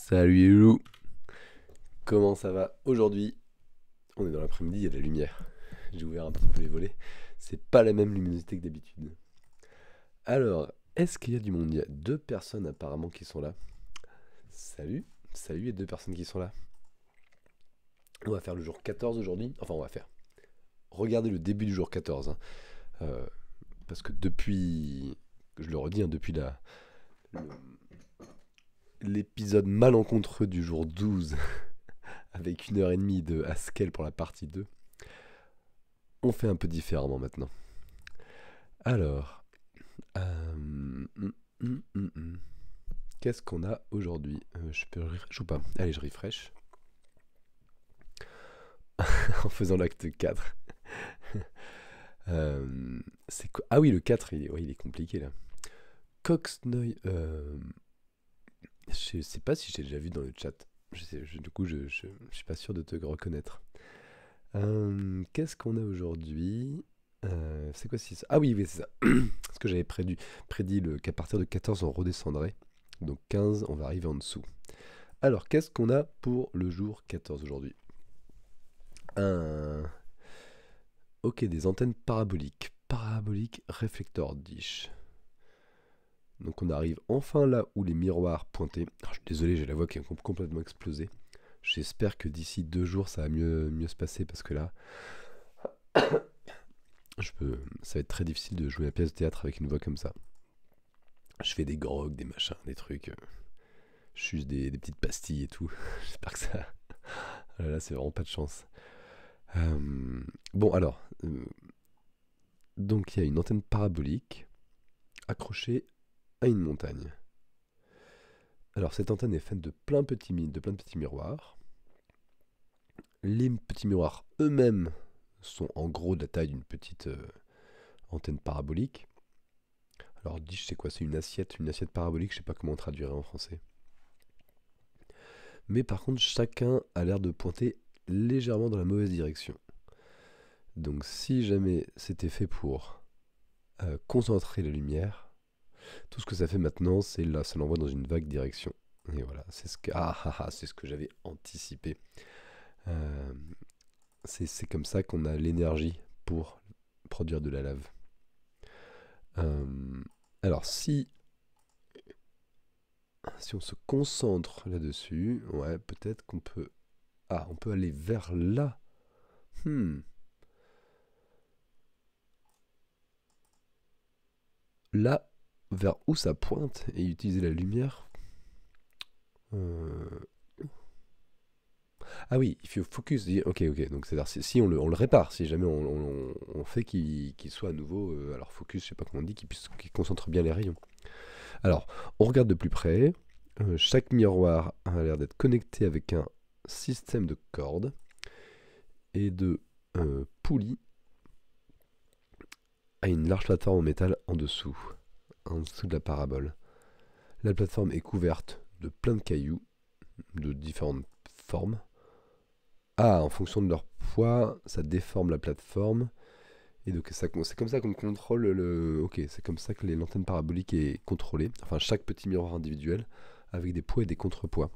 Salut les loups, comment ça va? Aujourd'hui, on est dans l'après-midi, il y a de la lumière. J'ai ouvert un petit peu les volets. C'est pas la même luminosité que d'habitude. Alors, est-ce qu'il y a du monde? Il y a deux personnes apparemment qui sont là. Salut, salut, il y a deux personnes qui sont là. On va faire le jour 14 aujourd'hui. Enfin, on va faire. Regardez le début du jour 14, hein. Euh, parce que depuis, je le redis, hein, depuis le- l'épisode malencontreux du jour 12, avec 1 heure et demie de Haskell pour la partie 2, on fait un peu différemment maintenant. Alors, qu'est-ce qu'on a aujourd'hui? Je peux refresh ou pas? Allez, je refresh. En faisant l'acte 4. C'est quoi? Ah oui, le 4, ouais, il est compliqué là. Coxnoy. Je sais pas si j'ai déjà vu dans le chat. Du coup, je suis pas sûr de te reconnaître. Qu'est-ce qu'on a aujourd'hui? C'est quoi si ça? Ah oui, oui, c'est ça. Ce que j'avais prédit qu'à partir de 14, on redescendrait. Donc 15, on va arriver en dessous. Alors, qu'est-ce qu'on a pour le jour 14 aujourd'hui? Un... Ok, des antennes paraboliques. Parabolique réflector dish. Donc on arrive enfin là où les miroirs pointés. Alors, je suis désolé, j'ai la voix qui a complètement explosé. J'espère que d'ici 2 jours, ça va mieux se passer parce que là, ça va être très difficile de jouer la pièce de théâtre avec une voix comme ça. Je fais des grogs, des machins, des trucs. Je suis des petites pastilles et tout. J'espère que ça. Ah là, là, c'est vraiment pas de chance. Bon, alors. Donc, il y a une antenne parabolique accrochée à une montagne. Alors, cette antenne est faite de de plein de petits miroirs. Les petits miroirs eux-mêmes sont en gros de la taille d'une petite antenne parabolique. Alors, dish, c'est quoi? C'est une assiette parabolique, je sais pas comment on traduirait en français. Mais par contre, chacun a l'air de pointer légèrement dans la mauvaise direction. Donc si jamais c'était fait pour concentrer la lumière, tout ce que ça fait maintenant, c'est là, ça l'envoie dans une vague direction. Et voilà, c'est ce que j'avais anticipé. Euh, c'est comme ça qu'on a l'énergie pour produire de la lave. Euh, alors si on se concentre là-dessus, ouais, peut-être qu'on peut... Ah, on peut aller vers là. Hmm. Là, vers où ça pointe et utiliser la lumière. Euh, Ah oui, il faut focus. Ok, ok. Donc c'est-à-dire si on le répare, si jamais on fait qu'il soit à nouveau, alors focus, je sais pas comment on dit, qu'il concentre bien les rayons. Alors, on regarde de plus près. Chaque miroir a l'air d'être connecté avec un système de cordes et de poulies à une large plateforme en métal en dessous de la parabole. La plateforme est couverte de plein de cailloux de différentes formes. Ah, en fonction de leur poids, ça déforme la plateforme. Et donc c'est comme ça qu'on contrôle le... Ok, c'est comme ça que l'antenne parabolique est contrôlée. Enfin, chaque petit miroir individuel avec des poids et des contrepoids.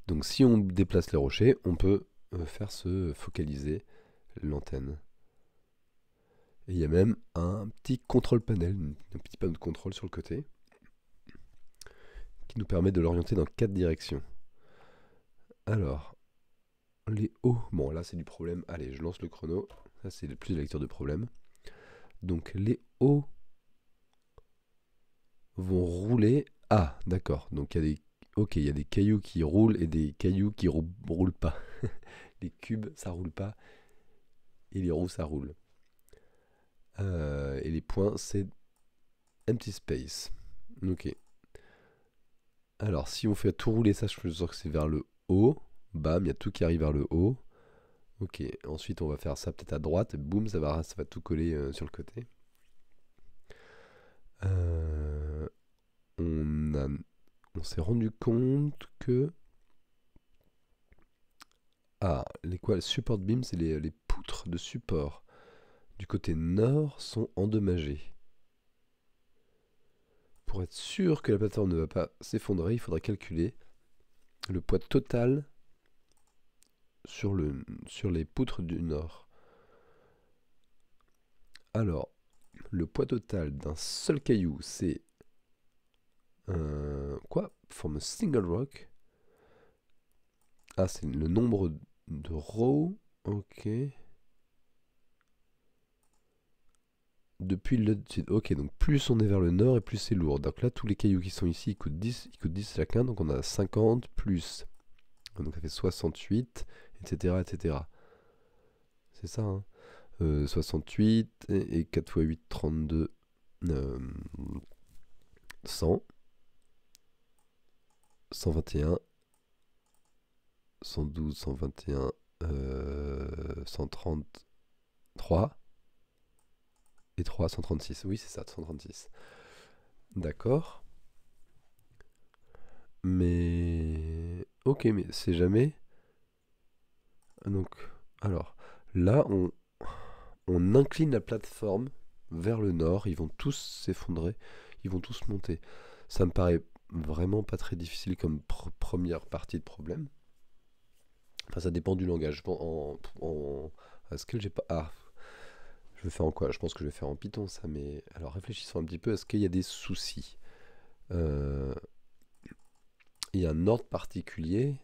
Donc si on déplace les rochers, on peut faire se focaliser l'antenne. Et il y a même un petit contrôle panel, un petit panneau de contrôle sur le côté, qui nous permet de l'orienter dans 4 directions. Alors, les hauts... Bon, là c'est du problème. Allez, je lance le chrono. Ça c'est plus de lecture de problème. Donc les hauts vont rouler. Ah, d'accord. Donc il y a des... Ok, il y a des cailloux qui roulent et des cailloux qui roulent pas. Les cubes, ça roule pas. Et les roues, ça roule. Et les points, c'est empty space. Ok. Alors, si on fait tout rouler ça, je suis sûr que c'est vers le haut. Bam, il y a tout qui arrive vers le haut. Ok, ensuite on va faire ça peut-être à droite. Boum, ça va tout coller sur le côté. Euh, on a, on s'est rendu compte que... Ah, support beam, c'est les poutres de support du côté nord sont endommagées. pour être sûr que la plateforme ne va pas s'effondrer, il faudrait calculer le poids total sur les poutres du nord. Alors, le poids total d'un seul caillou, c'est... quoi? From a single rock. Ah, c'est le nombre de rows. Ok. Depuis le... Ok, donc plus on est vers le nord et plus c'est lourd. Donc là, tous les cailloux qui sont ici, ils coûtent 10 chacun. Donc on a 50 plus... Donc ça fait 68, etc. etc. C'est ça, hein. 68 et 4 x 8, 32. 100. 121. 112, 121. 133. Et 3, 136. Oui, c'est ça, 136. D'accord. Mais... Ok, mais c'est jamais... Donc, alors, là, on incline la plateforme vers le nord. Ils vont tous s'effondrer. Ils vont tous monter. Ça me paraît vraiment pas très difficile comme première partie de problème. Enfin, ça dépend du langage. Est-ce que j'ai pas... Ah, je vais faire en quoi? Je pense que je vais faire en Python, ça. Mais alors, réfléchissons un petit peu. Est-ce qu'il y a des soucis? Il y a un ordre particulier,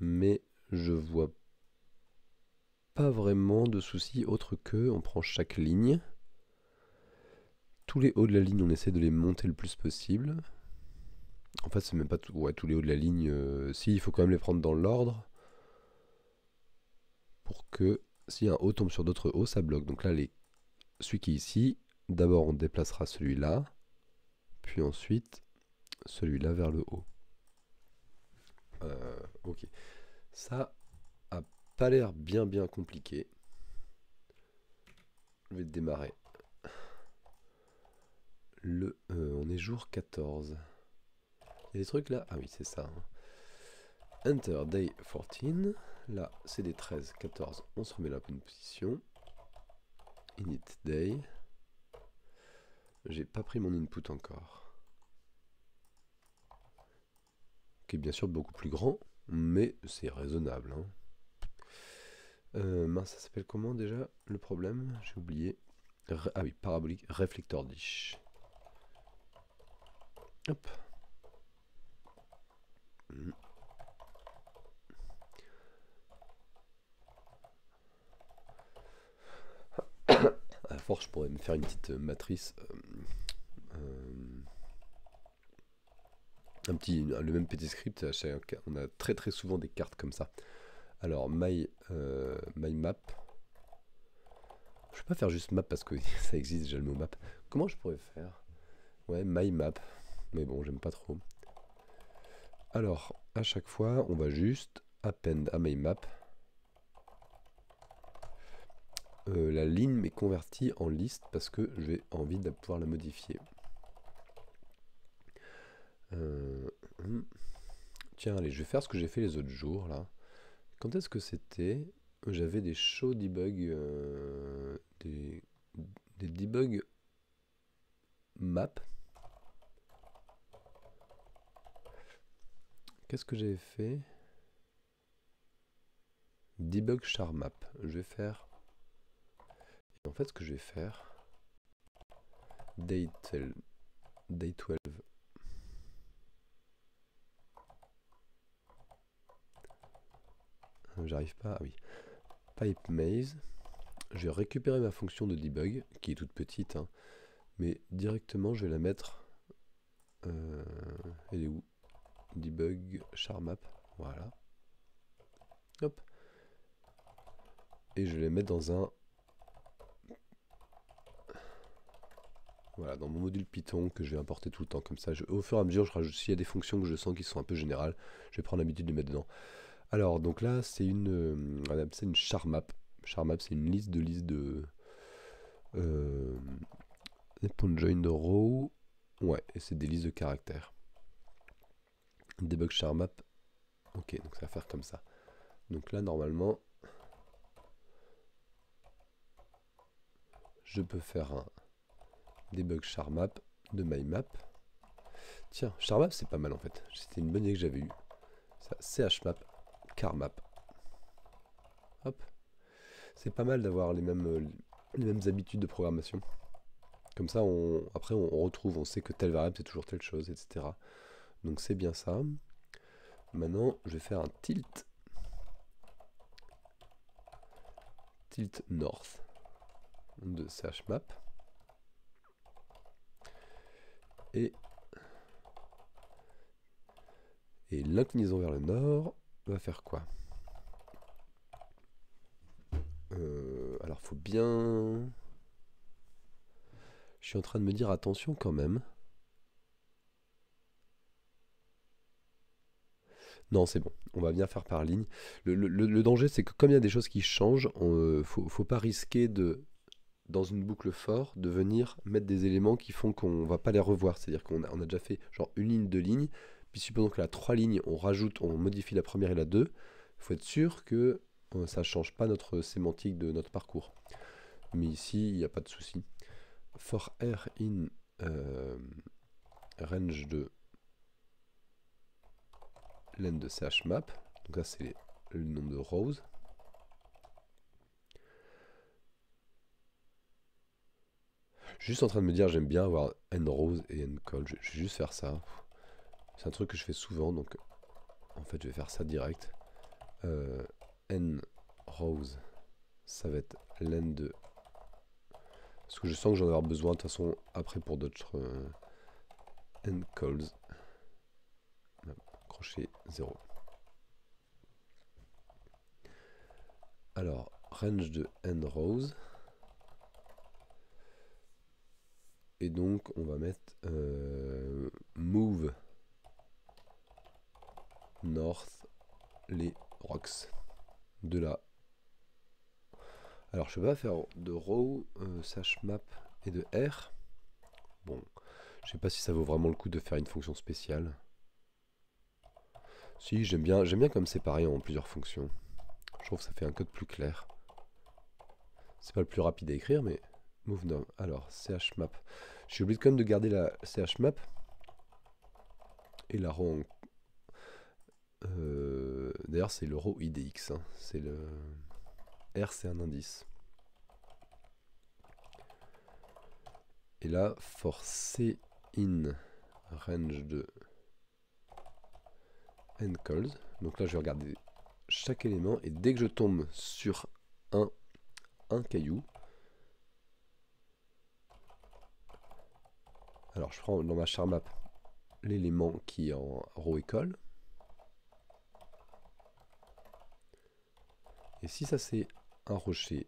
mais je vois pas vraiment de soucis autre que on prend chaque ligne. Tous les hauts de la ligne, on essaie de les monter le plus possible. En fait, c'est même pas tout, ouais, tous les hauts de la ligne. Si, il faut quand même les prendre dans l'ordre pour que si un haut tombe sur d'autres hauts, ça bloque. Donc là, celui qui est ici, d'abord on déplacera celui-là, puis ensuite celui-là vers le haut. Ok. Ça a pas l'air bien compliqué. Je vais démarrer. On est jour 14. Il y a des trucs là? Ah oui, c'est ça, hein. Enter day 14. Là, c'est des 13, 14. On se remet la bonne position. Init day. J'ai pas pris mon input encore. Qui est bien sûr beaucoup plus grand, mais c'est raisonnable, hein. Mince, ça s'appelle comment déjà le problème? J'ai oublié. Ah oui, parabolique reflector dish. Hop. À force, je pourrais me faire une petite matrice. Le même petit script. On a très souvent des cartes comme ça. Alors, my map. Je vais pas faire juste map parce que ça existe déjà le mot map. Comment je pourrais faire? Ouais, my map. Mais bon, j'aime pas trop. Alors, à chaque fois, on va juste append à my map. La ligne m'est convertie en liste parce que j'ai envie de pouvoir la modifier. Tiens, allez, je vais faire ce que j'ai fait les autres jours là. Quand est-ce que c'était? J'avais des show debug, des debug map. Qu'est-ce que j'avais fait? Debug char map. Je vais faire. En fait, ce que je vais faire. Day 12. J'arrive pas. Ah oui. Pipe maze. Je vais récupérer ma fonction de debug, qui est toute petite, hein, mais directement je vais la mettre. Elle est où? Debug char map. Voilà. Hop. Et je vais les mettre dans un. Voilà, dans mon module Python que je vais importer tout le temps. Comme ça, au fur et à mesure, je rajoute. S'il y a des fonctions que je sens qui sont un peu générales, je vais prendre l'habitude de les mettre dedans. Alors, donc là, c'est une char map. Char map, c'est une liste de. Point join de row. Ouais, et c'est des listes de caractères. Debug char map. Ok, donc ça va faire comme ça. Donc là, normalement, je peux faire un debug char map de MyMap. Tiens, charmap c'est pas mal en fait. C'était une bonne idée que j'avais eue. Ça, chmap, carmap. Hop. C'est pas mal d'avoir les mêmes habitudes de programmation. Comme ça, après on retrouve, on sait que telle variable c'est toujours telle chose, etc. Donc c'est bien ça. Maintenant, je vais faire un tilt. Tilt north de chmap. Et l'inclinaison vers le nord va faire quoi? Alors faut bien... Je suis en train de me dire attention quand même. Non, c'est bon, on va bien faire par ligne. Le danger, c'est que comme il y a des choses qui changent, faut pas risquer de, dans une boucle for, de venir mettre des éléments qui font qu'on va pas les revoir. C'est-à-dire qu'on a déjà fait genre une ligne, deux lignes, puis supposons que la 3 lignes, on modifie la première et la 2. Il faut être sûr que ça change pas notre sémantique de notre parcours. Mais ici, il n'y a pas de souci. For r in range de len de chmap, donc là c'est le nombre de rows. Juste en train de me dire, j'aime bien avoir n rows et n call. Je vais juste faire ça. C'est un truc que je fais souvent, donc en fait je vais faire ça direct. N rows, ça va être len de... Parce que je sens que j'en vais avoir besoin de toute façon après pour d'autres n calls. Crochet 0. Alors, range de n rows. Et donc on va mettre move north les rocks de là. Alors je vais pas faire de row, chmap et de r. Bon, je sais pas si ça vaut vraiment le coup de faire une fonction spéciale. Si, j'aime bien comme séparer en plusieurs fonctions. Je trouve que ça fait un code plus clair. C'est pas le plus rapide à écrire, mais move north. Alors chmap. J'ai oublié quand même de garder la chmap et la row en... D'ailleurs c'est le row idx, hein. C'est le... R c'est un indice. Et là, for c in range de n calls. Donc là je vais regarder chaque élément et dès que je tombe sur un caillou, alors je prends dans ma charmap l'élément qui est en row et col. Et si ça c'est un rocher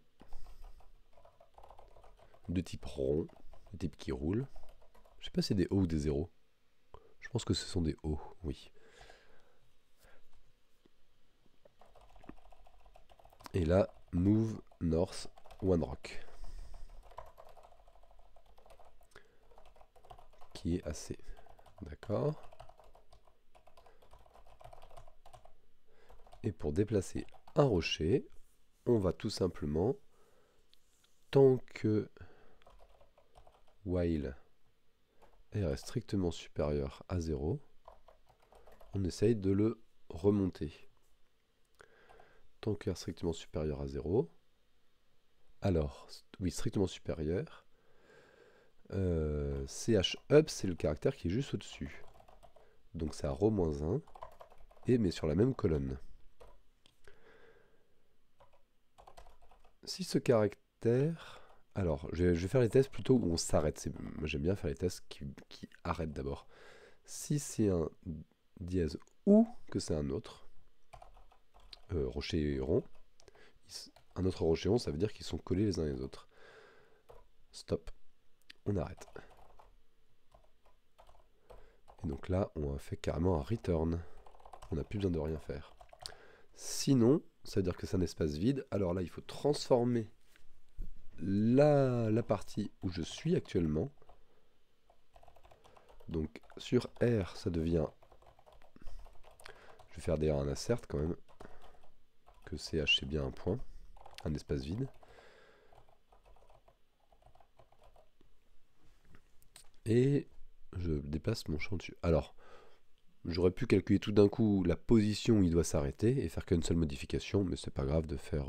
de type rond, de type qui roule, je sais pas si c'est des O ou des 0. Je pense que ce sont des O, oui. Et là, move north one rock. Qui est assez. D'accord. Et pour déplacer un rocher, on va tout simplement, tant que while r est strictement supérieur à 0, on essaye de le remonter. Tant que r est strictement supérieur à 0, alors, oui, strictement supérieur, ch up, c'est le caractère qui est juste au-dessus. Donc c'est à ρ-1, et mais sur la même colonne. Si ce caractère... Alors, je vais faire les tests plutôt où on s'arrête. Moi j'aime bien faire les tests qui arrêtent d'abord. Si c'est un dièse ou que c'est un autre rocher rond, un autre rocher rond, ça veut dire qu'ils sont collés les uns les autres. Stop. On arrête. Et donc là, on a fait carrément un return. On n'a plus besoin de rien faire. Sinon, ça veut dire que c'est un espace vide. Alors là, il faut transformer la partie où je suis actuellement. Donc sur R, ça devient... Je vais faire d'ailleurs un assert quand même. Que CH c'est bien un point. Un espace vide. Et je déplace mon champ dessus. Alors, j'aurais pu calculer tout d'un coup la position où il doit s'arrêter et faire qu'une seule modification, mais c'est pas grave de faire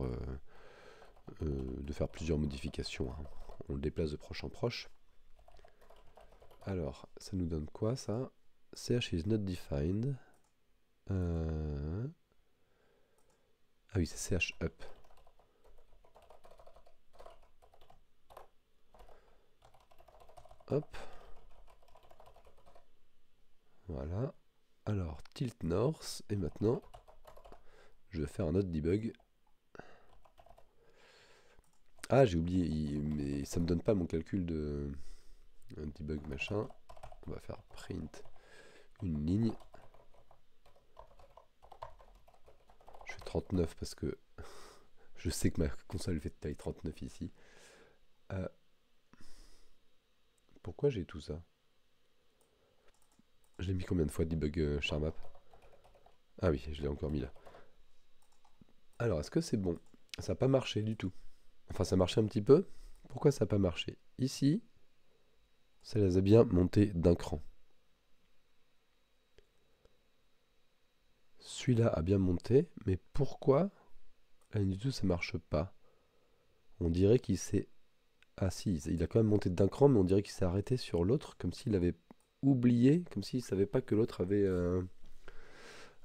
plusieurs modifications, hein. On le déplace de proche en proche. Alors, ça nous donne quoi ça? CH is not defined. Ah oui, c'est CH up. Hop. Voilà. Alors, tilt north. Et maintenant, je vais faire un autre debug. Ah, j'ai oublié, mais ça me donne pas mon calcul de un debug machin. On va faire print une ligne. Je fais 39 parce que je sais que ma console fait de taille 39 ici. Pourquoi j'ai tout ça? Je l'ai mis combien de fois debug charmap? Ah oui, je l'ai encore mis là. Alors, est-ce que c'est bon? Ça n'a pas marché du tout. Enfin, ça marchait un petit peu. Pourquoi ça n'a pas marché? Ici, ça les a bien montés d'un cran. Celui-là a bien monté, mais pourquoi là du tout ça marche pas? On dirait qu'il s'est... Ah si, il a quand même monté d'un cran, mais on dirait qu'il s'est arrêté sur l'autre, comme s'il avait oublié, comme s'il savait pas que l'autre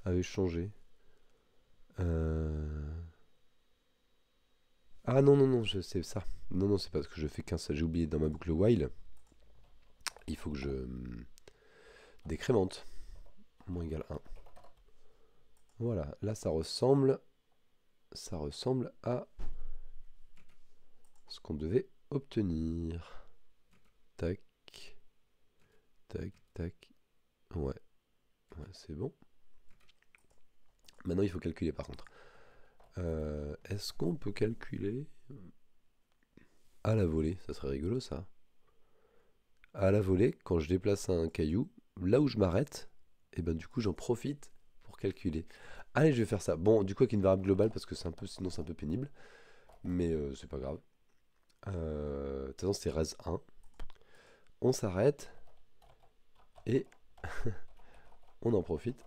avait changé. Ah non, non, non, c'est ça. Non, non, c'est parce que je fais qu'un seul. J'ai oublié dans ma boucle while. Il faut que je décrémente. Moins égal 1. Voilà, là ça ressemble à ce qu'on devait obtenir. Tac, tac, tac. Ouais, ouais, c'est bon. Maintenant il faut calculer par contre. Est-ce qu'on peut calculer à la volée? Ça serait rigolo ça. À la volée, quand je déplace un caillou, là où je m'arrête, et ben du coup j'en profite pour calculer. Allez, je vais faire ça. Bon, du coup avec une variable globale parce que sinon c'est un peu pénible, mais c'est pas grave. De toute façon c'est res 1. On s'arrête et on en profite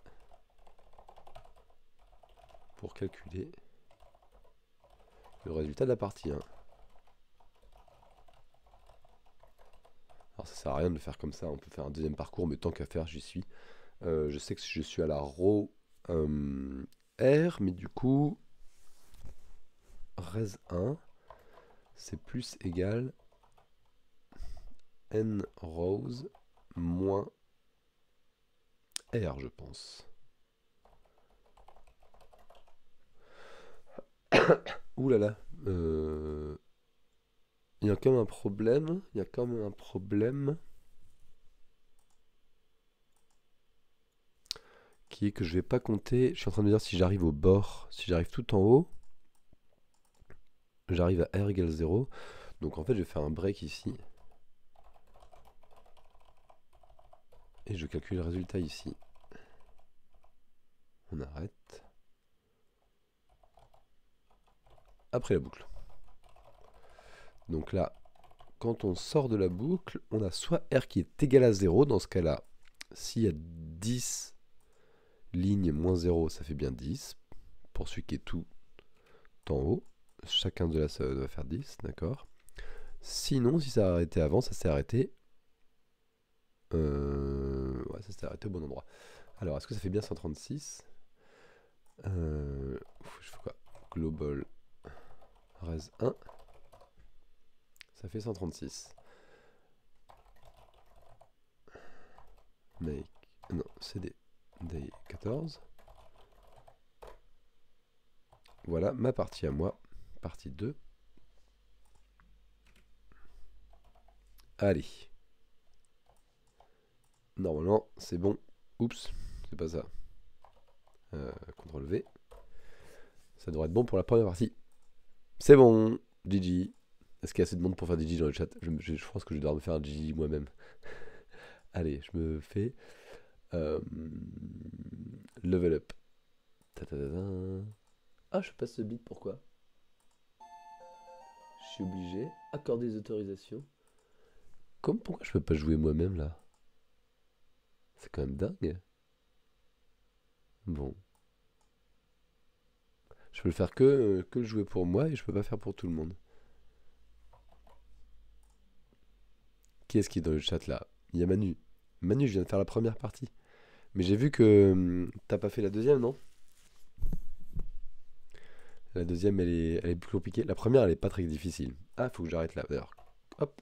pour calculer le résultat de la partie 1. Alors ça sert à rien de le faire comme ça, on peut faire un deuxième parcours, mais tant qu'à faire, j'y suis. Je sais que je suis à la row R, mais du coup, res 1, c'est plus égal n rows moins R, je pense. Ouh là là, il y a quand même un problème, qui est que je vais pas compter, je suis en train de me dire si j'arrive au bord, si j'arrive tout en haut, j'arrive à R égale 0, donc en fait je vais faire un break ici, et je calcule le résultat ici. On arrête. Après la boucle. Donc là, quand on sort de la boucle, on a soit R qui est égal à 0, dans ce cas-là, s'il y a 10 lignes moins 0, ça fait bien 10, pour celui qui est tout en haut. Chacun de là, ça doit faire 10, d'accord. Sinon, si ça a arrêté avant, ça s'est arrêté... ouais, ça s'est arrêté au bon endroit. Alors, est-ce que ça fait bien 136? Je fais quoi? Global res 1. Ça fait 136. Make... Non, cd day 14. Voilà ma partie à moi. Partie 2. Allez. Normalement, c'est bon. Oups, c'est pas ça. CTRL V. Ça devrait être bon pour la première partie. C'est bon. GG. Est-ce qu'il y a assez de monde pour faire des GG dans le chat? Je pense que je vais devoir me faire un GG moi-même. Allez, je me fais... level up. Ah, je passe ce bit, pourquoi? Je suis obligé. Accorder des autorisations. Pourquoi je peux pas jouer moi-même là? C'est quand même dingue. Bon. Je peux le faire que le jouer pour moi et je peux pas faire pour tout le monde. Qui est-ce qui est dans le chat là? Il y a Manu. Manu, je viens de faire la première partie. Mais j'ai vu que t'as pas fait la deuxième, non? La deuxième, elle est plus compliquée. La première, elle est pas très difficile. Ah, faut que j'arrête là. D'ailleurs, hop.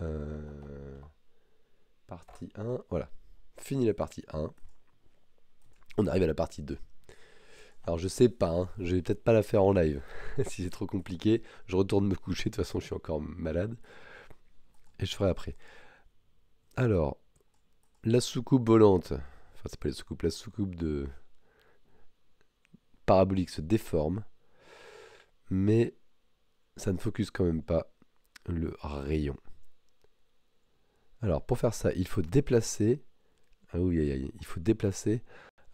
Euh, Partie 1. Voilà. Fini la partie 1. On arrive à la partie 2. Alors, je sais pas, hein, je vais peut-être pas la faire en live. Si c'est trop compliqué, je retourne me coucher. De toute façon, je suis encore malade. Et je ferai après. Alors, la soucoupe volante. Enfin, c'est pas la soucoupe. La soucoupe de parabolique se déforme. Mais ça ne focus quand même pas le rayon. Alors, pour faire ça, il faut déplacer. Ah oui, il faut déplacer.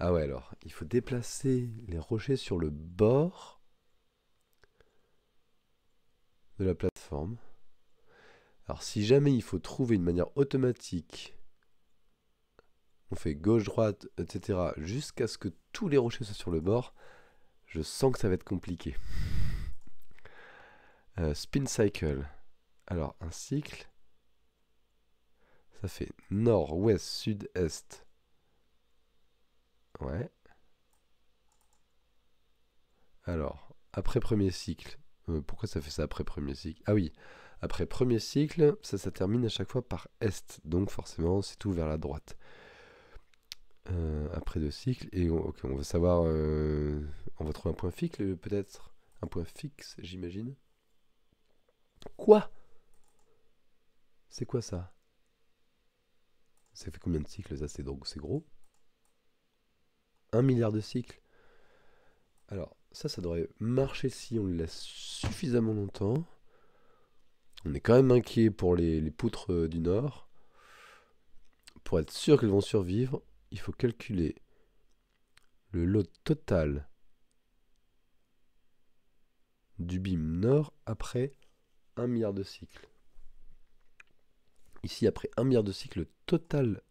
Ah ouais, alors, il faut déplacer les rochers sur le bord de la plateforme. Alors, si jamais il faut trouver une manière automatique, on fait gauche-droite, etc., jusqu'à ce que tous les rochers soient sur le bord, je sens que ça va être compliqué. Spin cycle. Alors, un cycle, ça fait nord, ouest, sud, est. Ouais. Alors, après premier cycle. Pourquoi ça fait ça après premier cycle? Ah oui, après premier cycle, ça termine à chaque fois par est. Donc forcément, c'est tout vers la droite. Après deux cycles, et ok, on va savoir. On va trouver un point fixe, peut-être. Un point fixe, j'imagine. Quoi? C'est quoi ça? Ça fait combien de cycles ça? C'est gros. 1 milliard de cycles. Alors, ça devrait marcher si on le laisse suffisamment longtemps. On est quand même inquiet pour les poutres du Nord. Pour être sûr qu'elles vont survivre, il faut calculer le load total du beam Nord après 1 milliard de cycles. Ici, après 1 milliard de cycles, le total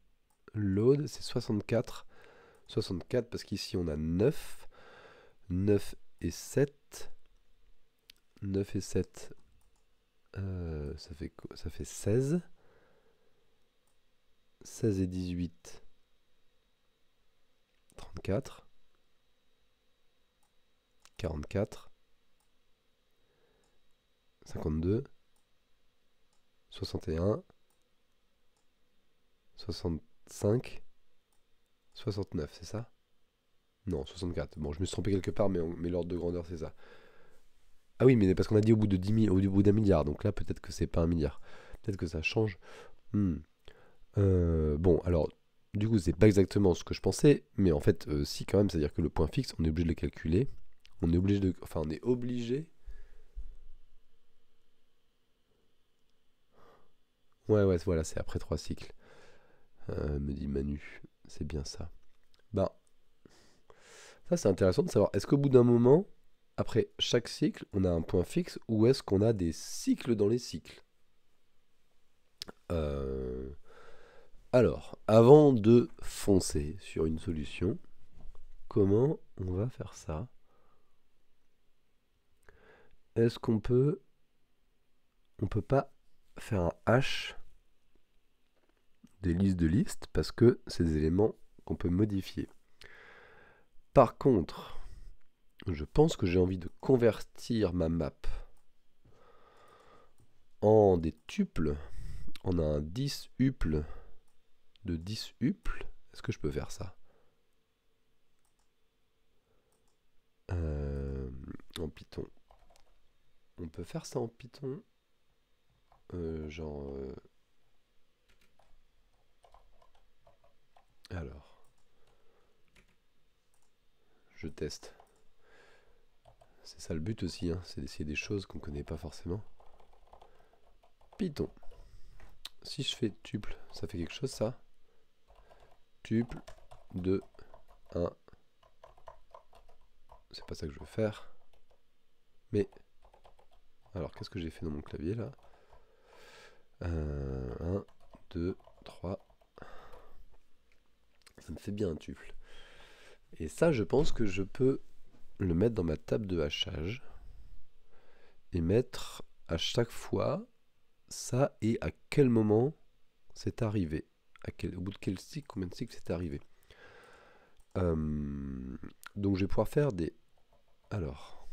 load, c'est 64. 64 parce qu'ici, on a 9. 9 et 7. 9 et 7, ça fait 16. 16 et 18, 34. 44. 52. 61. 65. 69, c'est ça? Non, 64. Bon, je me suis trompé quelque part, mais l'ordre de grandeur, c'est ça. Ah oui, mais parce qu'on a dit au bout de 10 000, au bout d'un milliard. Donc là, peut-être que c'est pas 1 milliard. Peut-être que ça change. Hmm. Bon, alors, du coup, c'est pas exactement ce que je pensais. Mais en fait, si, quand même, c'est-à-dire que le point fixe, on est obligé de le calculer. On est obligé de. Enfin, on est obligé. Ouais, voilà, c'est après 3 cycles. Me dit Manu. C'est bien ça. Ben, ça, c'est intéressant de savoir. Est-ce qu'au bout d'un moment, après chaque cycle, on a un point fixe ou est-ce qu'on a des cycles dans les cycles? Euh, Alors, avant de foncer sur une solution, comment on va faire ça? Est-ce qu'on peut... On peut pas faire un hash des listes de listes parce que c'est des éléments qu'on peut modifier. Par contre, je pense que j'ai envie de convertir ma map en des tuples. On a un 10 uple de 10 uple. Est-ce que je peux faire ça? En Python. On peut faire ça en Python. Genre... Alors, je teste. C'est ça le but aussi, hein, c'est d'essayer des choses qu'on connaît pas forcément. Python. Si je fais tuple, ça fait quelque chose ça? Tuple 2, 1. C'est pas ça que je veux faire. Mais, alors qu'est-ce que j'ai fait dans mon clavier là? 1, 2, 3. Ça me fait bien un tuple. Et ça, je pense que je peux le mettre dans ma table de hachage et mettre à chaque fois ça et à quel moment c'est arrivé. Au bout de quel cycle, combien de cycles c'est arrivé. Donc je vais pouvoir faire des... Alors,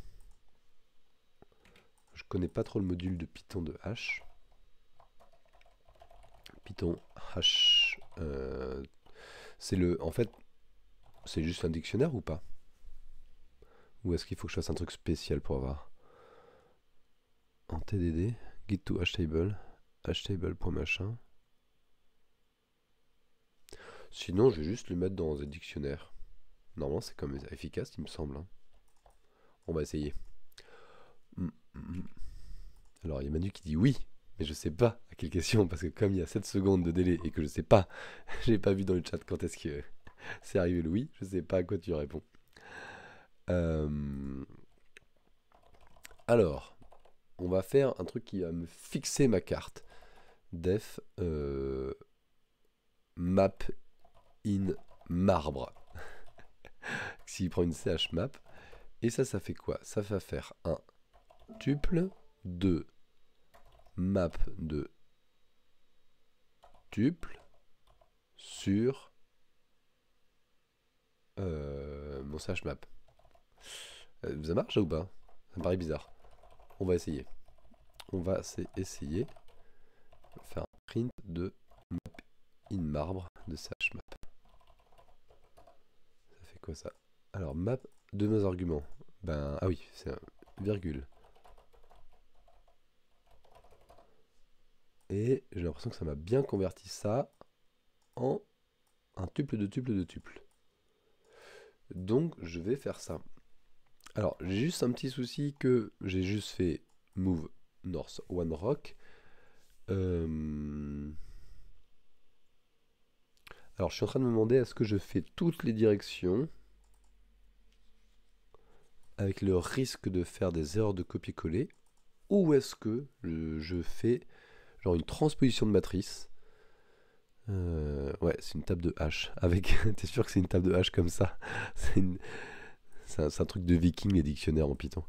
je connais pas trop le module de Python de hash. Python hash. C'est le... En fait, c'est juste un dictionnaire ou pas? Ou est-ce qu'il faut que je fasse un truc spécial pour avoir en TDD, git to hashtable, hashtable.machin. Sinon, je vais juste le mettre dans un dictionnaire. Normalement, c'est comme efficace, il me semble. Hein. On va essayer. Alors, il y a Manu qui dit oui, mais je sais pas à quelle question, parce que comme il y a 7 secondes de délai et que je sais pas, j'ai pas vu dans le chat quand est-ce que c'est arrivé le oui, je sais pas à quoi tu réponds. Alors, on va faire un truc qui va me fixer ma carte. Def map in marbre. S'il prend une ch map. Et ça fait quoi? Ça va faire un tuple de map de tuple sur mon ch map. Ça marche ou pas? Ça me paraît bizarre. On va essayer. On va essayer de faire un print de map in marbre de ch map. Ça fait quoi ça? Alors map de nos arguments. Ben ah oui, c'est un virgule. Et j'ai l'impression que ça m'a bien converti ça en un tuple de tuple de tuple. Donc je vais faire ça. Alors j'ai juste un petit souci que j'ai juste fait move north one rock. Alors je suis en train de me demander est-ce que je fais toutes les directions avec le risque de faire des erreurs de copier-coller ou est-ce que je fais genre une transposition de matrice. Ouais, c'est une table de hash. Avec, t'es sûr que c'est une table de hash comme ça? C'est un truc de viking, les dictionnaires en Python.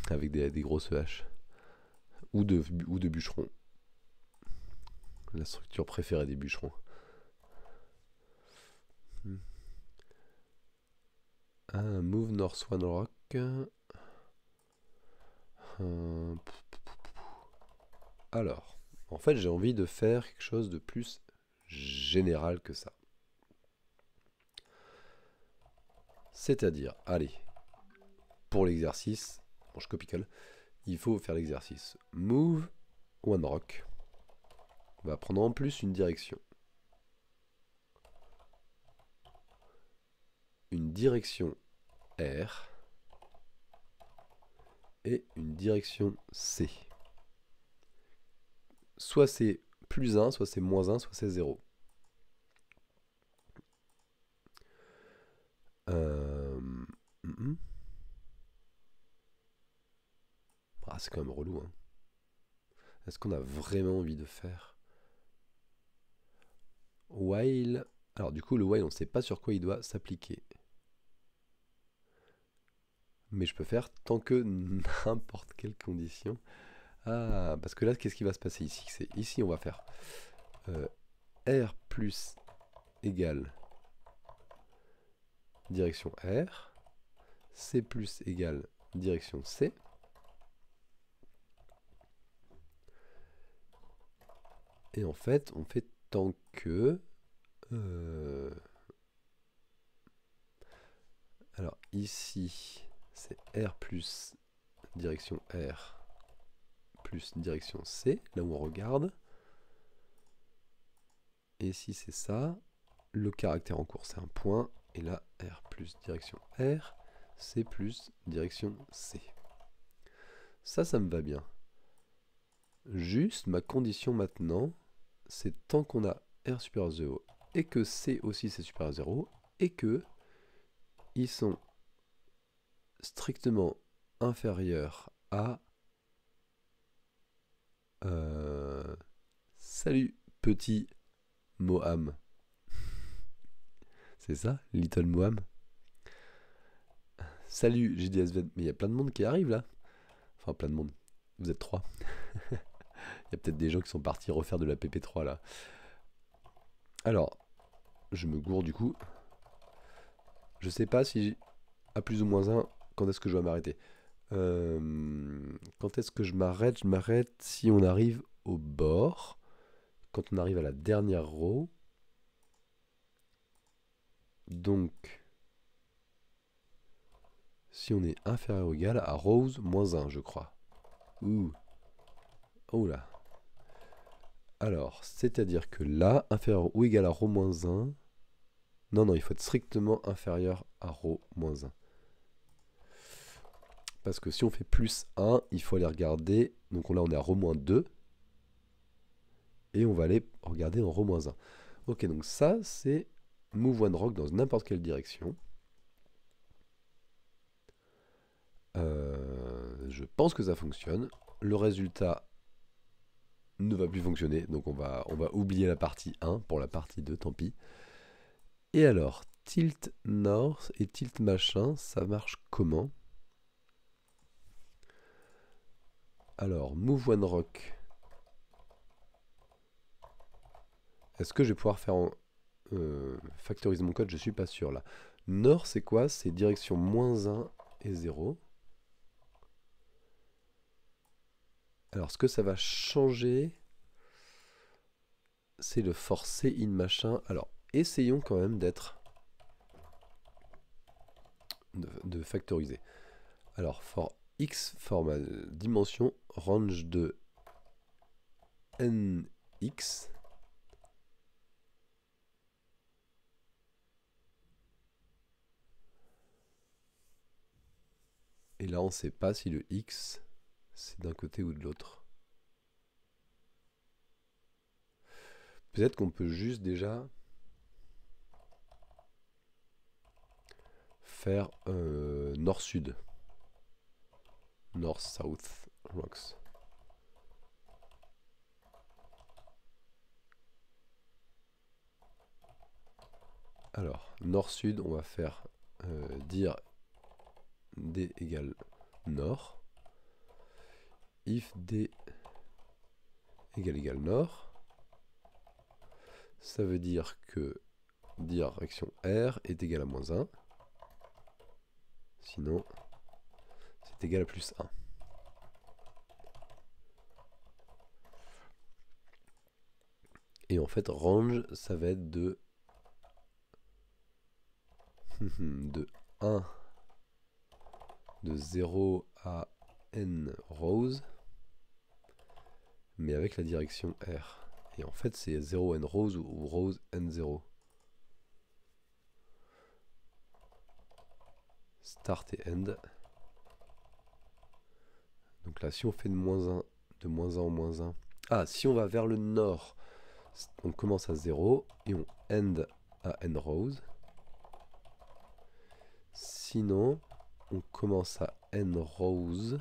Avec des grosses haches. Ou de bûcherons. La structure préférée des bûcherons. Move North One Rock. Alors, en fait, j'ai envie de faire quelque chose de plus général que ça. C'est-à-dire, allez, pour l'exercice, bon, je copie-colle, il faut faire l'exercice. Move One Rock. On va prendre en plus une direction. Une direction R et une direction C. Soit c'est plus 1, soit c'est moins 1, soit c'est 0. Ah, c'est quand même relou. Hein. Est-ce qu'on a vraiment envie de faire while? Alors du coup, le while, on ne sait pas sur quoi il doit s'appliquer. Mais je peux faire tant que n'importe quelle condition. Ah, parce que là, qu'est-ce qui va se passer ici? Ici, on va faire R plus égale direction R, C plus égale direction C. Et en fait, on fait tant que... alors ici, c'est R plus direction R plus direction C, là où on regarde. Et si c'est ça, le caractère en cours c'est un point, et là R plus direction R, C plus direction C. Ça me va bien. Juste ma condition maintenant, c'est tant qu'on a R supérieur à 0 et que C aussi c'est supérieur à 0 et que ils sont strictement inférieurs à salut petit Moham. C'est ça, Little Moam. Salut JDSV, mais il y a plein de monde qui arrive là. Enfin plein de monde. Vous êtes 3. Il y a peut-être des gens qui sont partis refaire de la PP3 là. Alors, je me gourre du coup. Je sais pas si à plus ou moins 1, quand est-ce que je dois m'arrêter. Quand est-ce que je m'arrête? Je m'arrête si on arrive au bord. Quand on arrive à la dernière row. Donc, si on est inférieur ou égal à rows moins 1, je crois. Ouh. Oh là. Alors, c'est-à-dire que là, inférieur ou égal à ρ moins 1. Non, non, il faut être strictement inférieur à ρ moins 1. Parce que si on fait plus 1, il faut aller regarder. Donc là, on est à ρ moins 2. Et on va aller regarder en ρ moins 1. Ok, donc ça, c'est move one rock dans n'importe quelle direction. Je pense que ça fonctionne. Le résultat ne va plus fonctionner. Donc on va oublier la partie 1 pour la partie 2, tant pis. Et alors, tilt north et tilt machin, ça marche comment? Alors, move one rock. Est-ce que je vais pouvoir faire factoriser mon code? Je suis pas sûr là. Nord, c'est quoi? C'est direction moins 1 et 0. Alors, ce que ça va changer, c'est le forcer in machin. Alors, essayons quand même de factoriser. Alors, for x, for dimension, range de nx. Et là, on ne sait pas si le x, c'est d'un côté ou de l'autre. Peut-être qu'on peut juste déjà faire nord-sud. North-south rocks. Alors, nord-sud, on va faire dire d égale nord. If d égale nord, ça veut dire que direction R est égal à moins 1. Sinon, c'est égal à plus 1. Et en fait, range, ça va être de 1, de 0 à n rows, mais avec la direction R. Et en fait, c'est 0 n rows ou rows n0. Start et end. Donc là, si on fait de moins 1 en moins 1. Ah, si on va vers le nord, on commence à 0 et on end à n rows. Sinon, on commence à n rows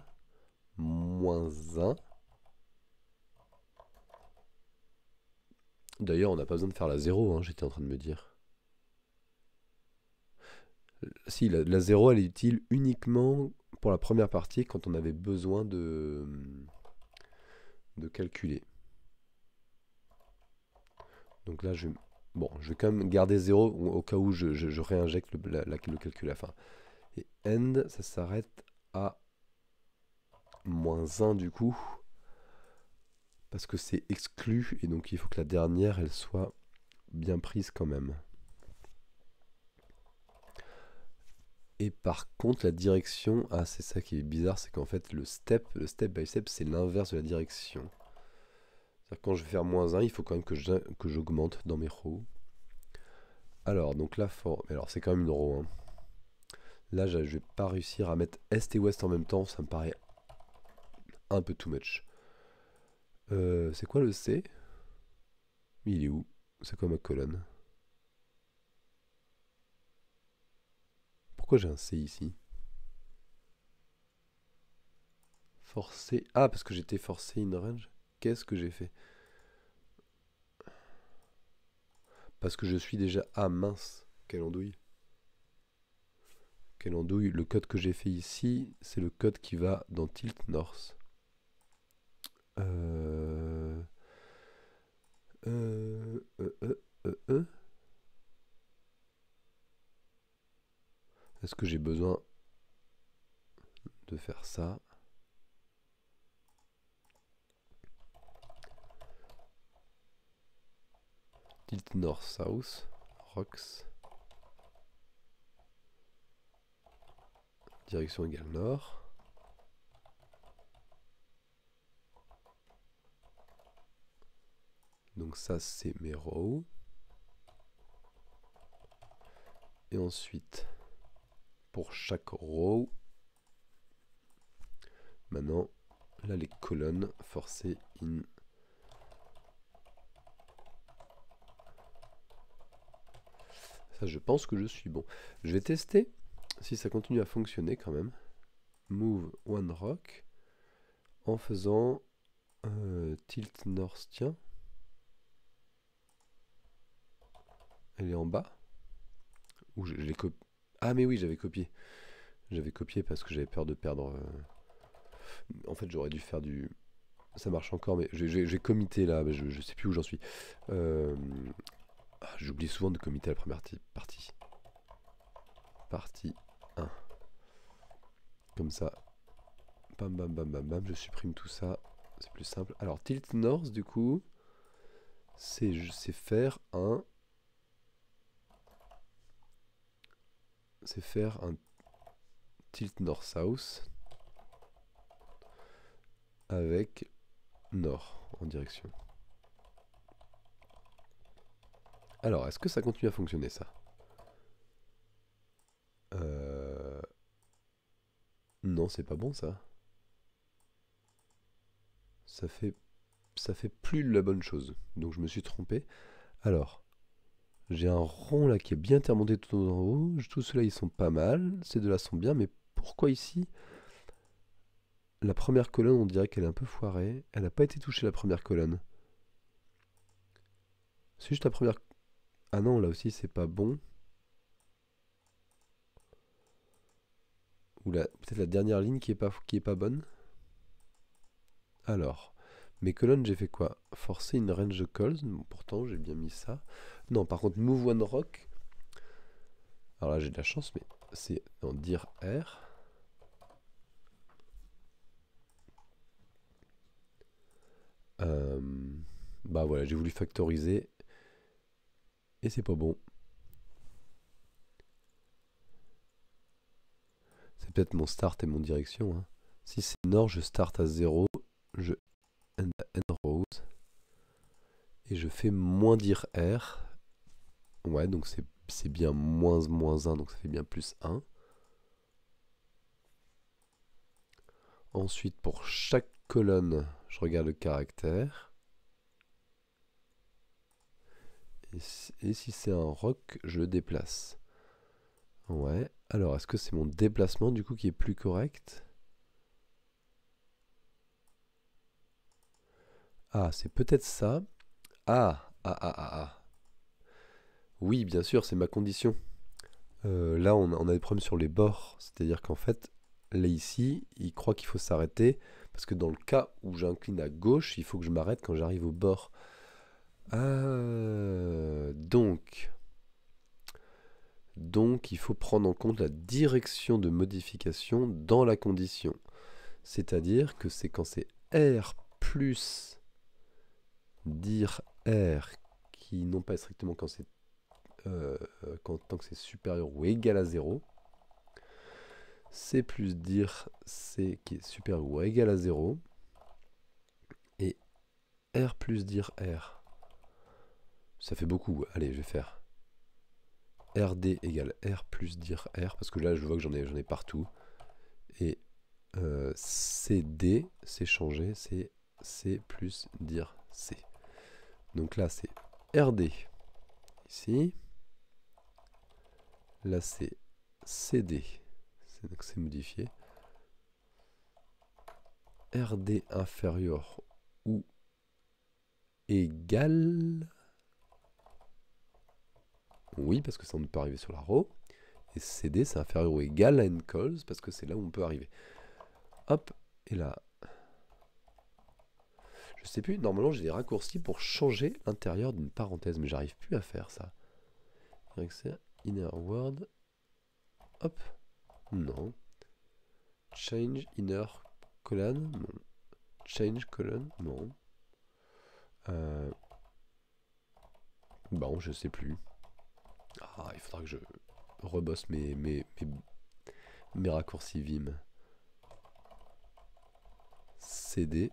moins 1. D'ailleurs, on n'a pas besoin de faire la 0, hein, j'étais en train de me dire. Si, la 0, elle est utile uniquement pour la première partie quand on avait besoin de calculer. Donc là, je vais quand même garder 0 au cas où je réinjecte le calcul à la fin. Et end, ça s'arrête à moins 1 du coup. Parce que c'est exclu et donc il faut que la dernière, elle soit bien prise quand même. Et par contre, la direction, ah c'est ça qui est bizarre, c'est qu'en fait le step by step, c'est l'inverse de la direction. C'est-à-dire quand je vais faire moins 1, il faut quand même que j'augmente dans mes rows. Alors, donc là, alors c'est quand même une row. Hein. Là, je vais pas réussir à mettre est et ouest en même temps, ça me paraît un peu too much. C'est quoi le C? Il est où? C'est quoi ma colonne? Pourquoi j'ai un C ici? Forcé. Ah, parce que j'étais forcé in range. Qu'est-ce que j'ai fait? Parce que je suis déjà... Ah, mince. Quelle andouille. Quelle andouille. Le code que j'ai fait ici, c'est le code qui va dans Tilt North. Euh... Euh... euh, euh, euh. Est-ce que j'ai besoin de faire ça? Tilt North South. Rocks. Direction égale nord. Donc ça c'est mes rows. Et ensuite, pour chaque row, maintenant, là les colonnes forcées in. Ça je pense que je suis bon. Je vais tester si ça continue à fonctionner quand même. Move one rock en faisant tilt north, tiens. Elle est en bas. Ou je l'ai copié. Ah mais oui, j'avais copié. J'avais copié parce que j'avais peur de perdre. En fait, j'aurais dû faire du. Ça marche encore, mais j'ai commité là. Mais je sais plus où j'en suis. J'oublie souvent de commiter la première partie. Partie 1. Comme ça. Bam bam bam bam bam. Je supprime tout ça. C'est plus simple. Alors, tilt north, du coup, c'est faire un. C'est faire un tilt north-south avec nord en direction. Alors, est-ce que ça continue à fonctionner ça? Non, c'est pas bon ça. Ça fait plus la bonne chose. Donc je me suis trompé. Alors, j'ai un rond là qui est bien remonté tout en haut. Tous ceux-là ils sont pas mal. Ces deux-là sont bien. Mais pourquoi ici la première colonne, on dirait qu'elle est un peu foirée. Elle n'a pas été touchée la première colonne. C'est juste la première. Ah non, là aussi c'est pas bon. Ou peut-être la dernière ligne qui est pas bonne. Alors, mes colonnes, j'ai fait quoi? Forcer une range calls. Bon, pourtant, j'ai bien mis ça. Non, par contre, move one rock. Alors là, j'ai de la chance, mais c'est dans dire R. Bah voilà, j'ai voulu factoriser. Et c'est pas bon. C'est peut-être mon start et mon direction, hein. Si c'est nord, je start à 0. Je end à n rows. Et je fais moins dire R. Ouais, donc c'est bien moins 1, donc ça fait bien plus 1. Ensuite, pour chaque colonne, je regarde le caractère. Et si c'est un rock, je le déplace. Ouais. Alors, est-ce que c'est mon déplacement du coup qui est plus correct? Ah, c'est peut-être ça. Ah. Oui, bien sûr, c'est ma condition. Là, on a des problèmes sur les bords. C'est-à-dire qu'en fait, là ici, il croit qu'il faut s'arrêter. Parce que dans le cas où j'incline à gauche, il faut que je m'arrête quand j'arrive au bord. Donc, il faut prendre en compte la direction de modification dans la condition. C'est-à-dire que c'est quand c'est R plus dire R qui non pas strictement quand c'est tant que c'est supérieur ou égal à 0. C plus dire C qui est supérieur ou égal à 0. Et R plus dire R. Ça fait beaucoup. Allez, je vais faire RD égale R plus dire R. Parce que là, je vois que j'en ai partout. Et CD, c'est changé. C'est C plus dire C. Donc là, c'est RD. Ici. Là, c'est CD. Donc c'est modifié. RD inférieur ou égal. Oui, parce que ça on peut arriver sur la row. Et CD c'est inférieur ou égal à ncalls parce que c'est là où on peut arriver. Hop, et là. Je sais plus, normalement j'ai des raccourcis pour changer l'intérieur d'une parenthèse, mais j'arrive plus à faire ça. Inner word. Hop. Non. Change inner colon. Non. Change colon. Non. Bon, je sais plus. Ah, il faudra que je rebosse mes raccourcis Vim. CD.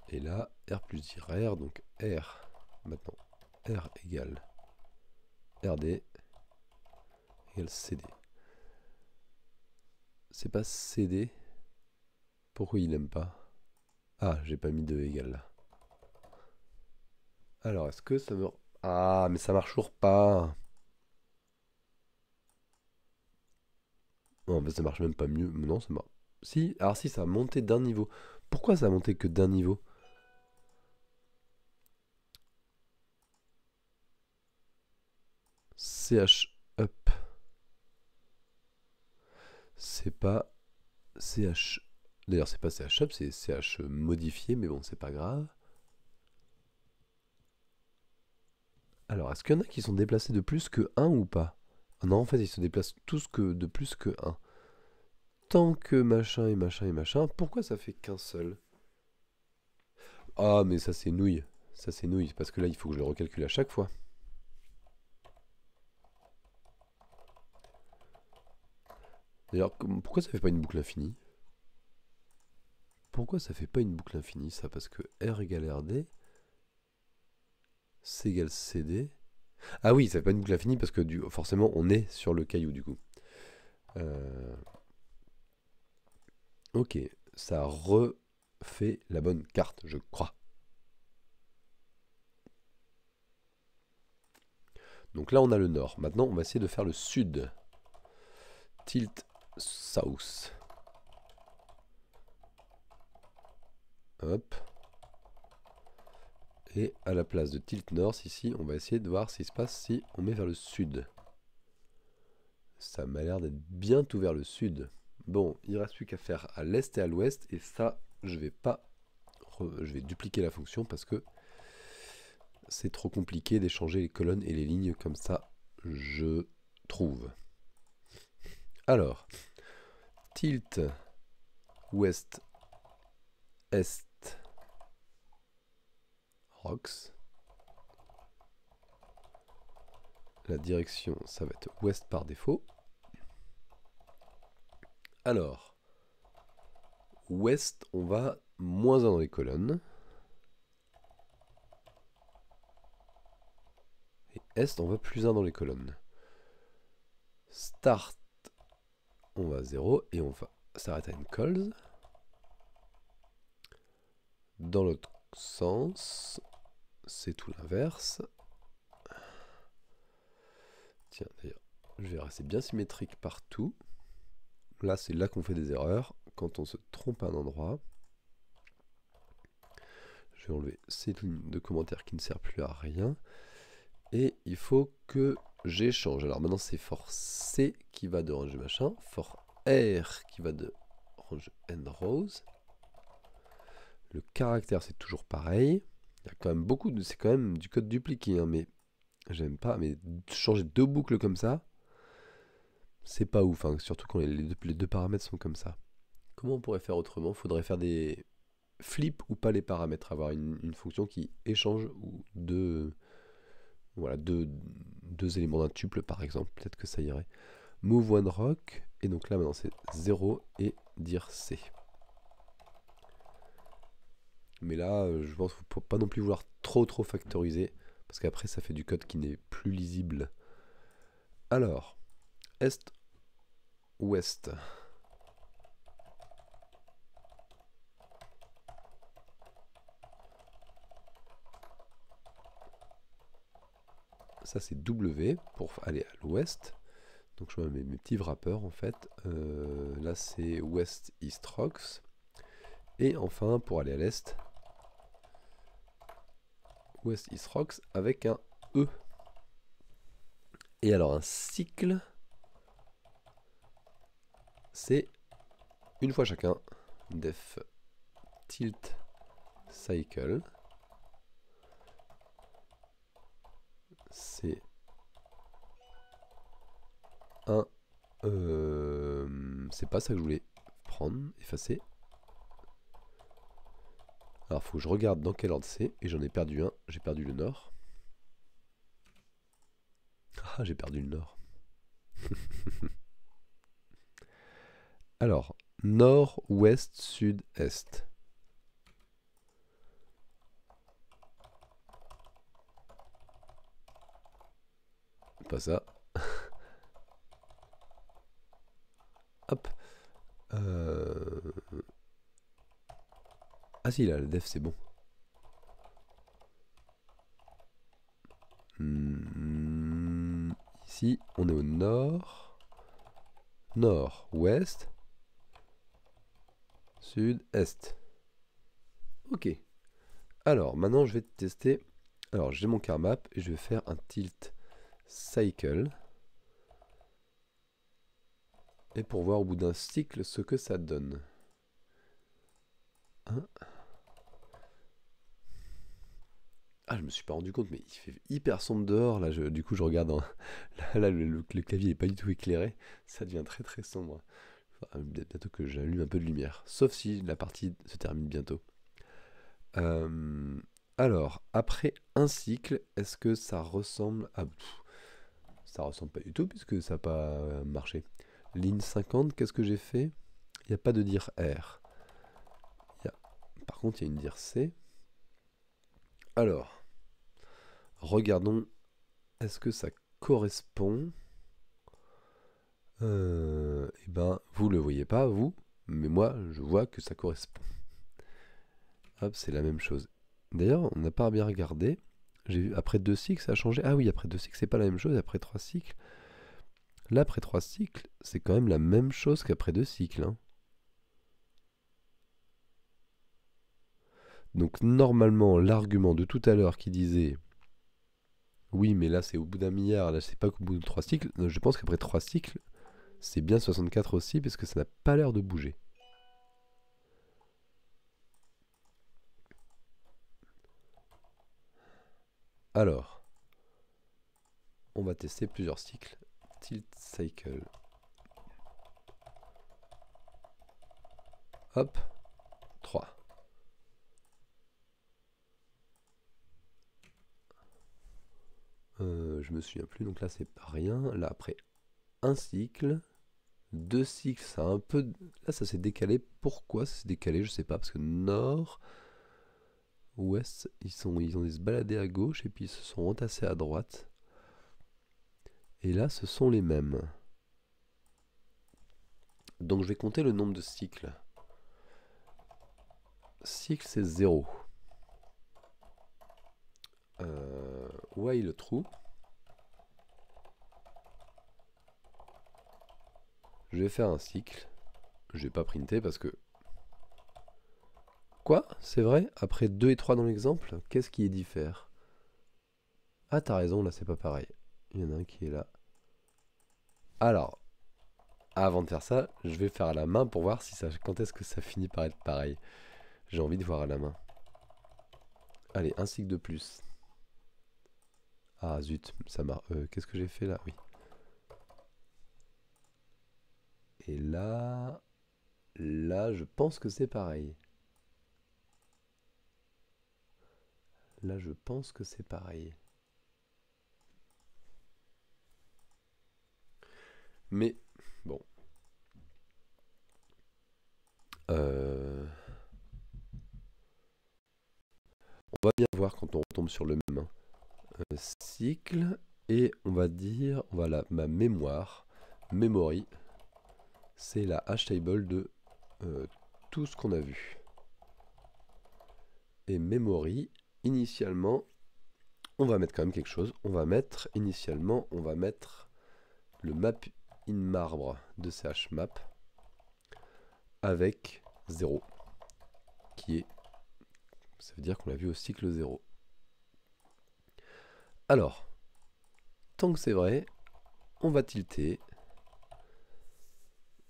Et là, R plus R, donc R. Maintenant, R égale RD égale CD. C'est pas CD. Pourquoi il aime pas? Ah, j'ai pas mis de égal là. Alors, est-ce que ça me... Ah, mais ça marche toujours pas. Non, mais ça marche même pas mieux. Non, ça marche... Si, alors si, ça a monté d'un niveau. Pourquoi ça a monté que d'un niveau? CH up. C'est pas CH... D'ailleurs, c'est pas CH up, c'est CH modifié, mais bon, c'est pas grave. Alors, est-ce qu'il y en a qui sont déplacés de plus que 1 ou pas? Ah non, en fait, ils se déplacent tous que de plus que 1. Tant que machin et machin et machin, pourquoi ça fait qu'un seul? Ah, mais ça c'est nouille. Ça c'est nouille, parce que là, il faut que je le recalcule à chaque fois. D'ailleurs, pourquoi ça fait pas une boucle infinie? Pourquoi ça fait pas une boucle infinie, ça? Parce que R égale RD, C égale CD. Ah oui, ça fait pas une boucle infinie parce que forcément, on est sur le caillou, du coup. Ok, ça refait la bonne carte, je crois. Donc là, on a le nord. Maintenant, on va essayer de faire le sud. Tilt south. Hop. Et à la place de tilt north, ici, on va essayer de voir ce qui se passe si on met vers le sud. Ça m'a l'air d'être bien tout vers le sud. Bon, il ne reste plus qu'à faire à l'est et à l'ouest. Et ça, je vais pas... Je vais dupliquer la fonction parce que c'est trop compliqué d'échanger les colonnes et les lignes comme ça, je trouve. Alors, tilt ouest est rocks. La direction, ça va être ouest par défaut. Alors, ouest, on va moins 1 dans les colonnes. Et est, on va plus 1 dans les colonnes. Start, on va 0 et on va s'arrêter à une calls. Dans l'autre sens, c'est tout l'inverse. Tiens, d'ailleurs, je vais rester bien symétrique partout. Là, c'est là qu'on fait des erreurs, quand on se trompe à un endroit. Je vais enlever cette ligne de commentaires qui ne sert plus à rien. Et il faut que j'échange. Alors maintenant, c'est for C qui va de range machin, for R qui va de range and rows. Le caractère, c'est toujours pareil. Il y a quand même beaucoup de... C'est quand même du code dupliqué, hein, mais j'aime pas. Mais changer deux boucles comme ça, c'est pas ouf, hein, surtout quand les deux paramètres sont comme ça. Comment on pourrait faire autrement? Faudrait faire des flips ou pas les paramètres, avoir une fonction qui échange ou deux, voilà, deux éléments d'un tuple par exemple, peut-être que ça irait. Move one rock, et donc là maintenant c'est 0 et dire C. Mais là, je pense qu'il ne faut pas non plus vouloir trop factoriser, parce qu'après ça fait du code qui n'est plus lisible. Alors, est, ouest. Ça c'est W pour aller à l'ouest. Donc je mets mes petits wrappers en fait. Là c'est West East Rocks. Et enfin, pour aller à l'est, West East Rocks avec un E. Et alors un cycle, c'est une fois chacun, def tilt cycle, c'est un... c'est pas ça que je voulais prendre, effacer. Alors faut que je regarde dans quel ordre c'est, et j'en ai perdu un, j'ai perdu le nord. Ah, j'ai perdu le nord. Alors, nord, ouest, sud, est. Pas ça. Hop. Ah si, là, le def, c'est bon. Ici, on est au nord. Nord, ouest. Sud, est. Ok. Alors, maintenant, je vais tester. Alors, j'ai mon car map et je vais faire un tilt cycle. Et pour voir au bout d'un cycle ce que ça donne. Hein? Ah, je me suis pas rendu compte, mais il fait hyper sombre dehors. Là, du coup, je regarde. Là, le clavier n'est pas du tout éclairé. Ça devient très très sombre. Bientôt que j'allume un peu de lumière. Sauf si la partie se termine bientôt. Alors, après un cycle, est-ce que ça ressemble à... ça ressemble pas du tout puisque ça n'a pas marché. Ligne 50, qu'est-ce que j'ai fait? Il n'y a pas de dire R. Par contre, il y a une dire C. Alors, regardons, est-ce que ça correspond? Eh ben, vous le voyez pas, vous, mais moi, je vois que ça correspond. Hop, c'est la même chose. D'ailleurs, on n'a pas bien regardé. J'ai vu, après 2 cycles, ça a changé. Ah oui, après 2 cycles, c'est pas la même chose. Après 3 cycles. Là, après 3 cycles, c'est quand même la même chose qu'après 2 cycles. Hein. Donc, normalement, l'argument de tout à l'heure qui disait oui, mais là, c'est au bout d'un milliard, là, c'est pas qu'au bout de 3 cycles. Je pense qu'après 3 cycles, c'est bien 64 aussi, parce que ça n'a pas l'air de bouger. Alors, on va tester plusieurs cycles. Tilt cycle. Hop, 3. Je me souviens plus, donc là c'est pas rien. Là après un cycle, 2 cycles, ça a un peu... Là ça s'est décalé. Pourquoi ça s'est décalé? Je sais pas, parce que nord, ouest, ils ont se balader à gauche et puis ils se sont entassés à droite. Et là ce sont les mêmes. Donc je vais compter le nombre de cycles. Cycle c'est 0. While true. Je vais faire un cycle. Je vais pas printer parce que... Quoi? C'est vrai? Après 2 et 3 dans l'exemple, qu'est-ce qui est diffère? Ah, t'as raison, là c'est pas pareil. Il y en a un qui est là. Alors, avant de faire ça, je vais faire à la main pour voir si ça, quand est-ce que ça finit par être pareil. J'ai envie de voir à la main. Allez, un cycle de plus. Ah zut, ça marche. Qu'est-ce que j'ai fait là? Oui. Et là... Là, je pense que c'est pareil. Là, je pense que c'est pareil. Mais, bon. On va bien voir quand on retombe sur le même cycle. Et on va dire, voilà, ma mémoire, memory, c'est la hash table de tout ce qu'on a vu. Et memory, initialement, on va mettre quand même quelque chose. On va mettre, initialement, on va mettre le map in marbre de chmap avec 0. qui est... Ça veut dire qu'on l'a vu au cycle 0. Alors, tant que c'est vrai, on va tilter.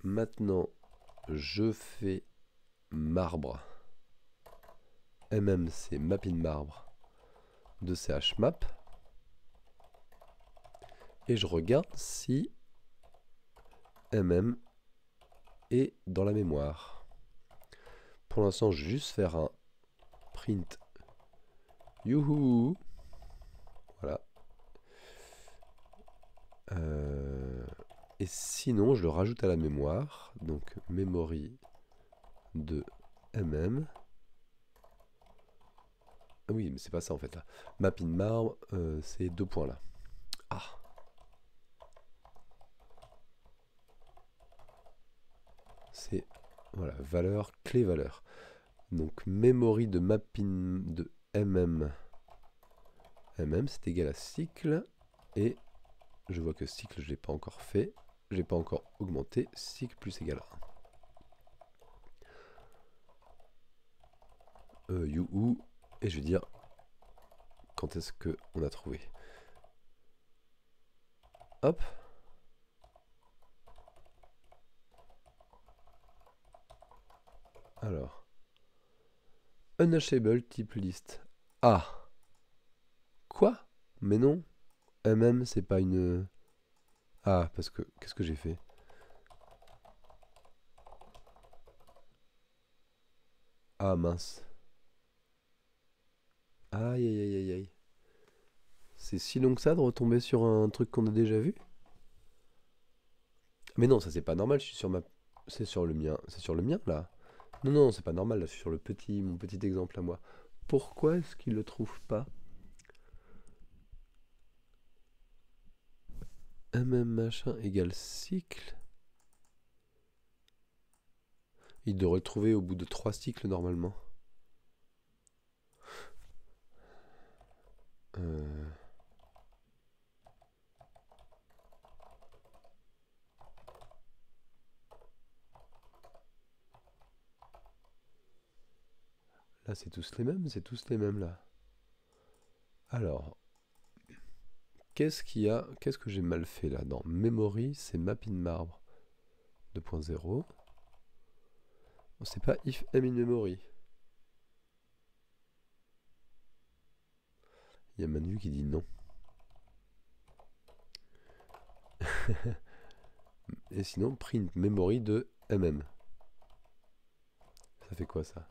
Maintenant, je fais marbre. c'est mapping marbre de chmap. Et je regarde si est dans la mémoire. Pour l'instant, je vais juste faire un print youhou. Voilà. Et sinon, je le rajoute à la mémoire. Donc, memory de Ah oui, mais c'est pas ça en fait là. Mapping marbre, c'est 2 points là. Ah. C'est voilà, valeur, clé valeur. Donc memory de mapping de c'est égal à cycle. Et je vois que cycle je l'ai pas encore fait. Je l'ai pas encore augmenté. Cycle plus égal à 1. You et je vais dire quand est-ce que on a trouvé. Hop. Alors. Unhashable type list. Ah. Quoi? Mais non. C'est pas une... Ah, parce que... Qu'est-ce que j'ai fait? Ah, mince. Aïe, aïe, aïe, aïe, aïe. C'est si long que ça de retomber sur un truc qu'on a déjà vu? Mais non, ça c'est pas normal, je suis sur ma... C'est sur le mien. C'est sur le mien, là? Non, non, c'est pas normal, là, je suis sur mon petit exemple à moi. Pourquoi est-ce qu'il le trouve pas? Machin égale cycle. Il devrait le trouver au bout de 3 cycles, normalement. Là, c'est tous les mêmes, là. Alors, qu'est-ce que j'ai mal fait, là? Dans memory, c'est mapping marbre 2.0. C'est pas if in memory. Il y a Manu qui dit non. Et sinon, print memory de Ça fait quoi ça?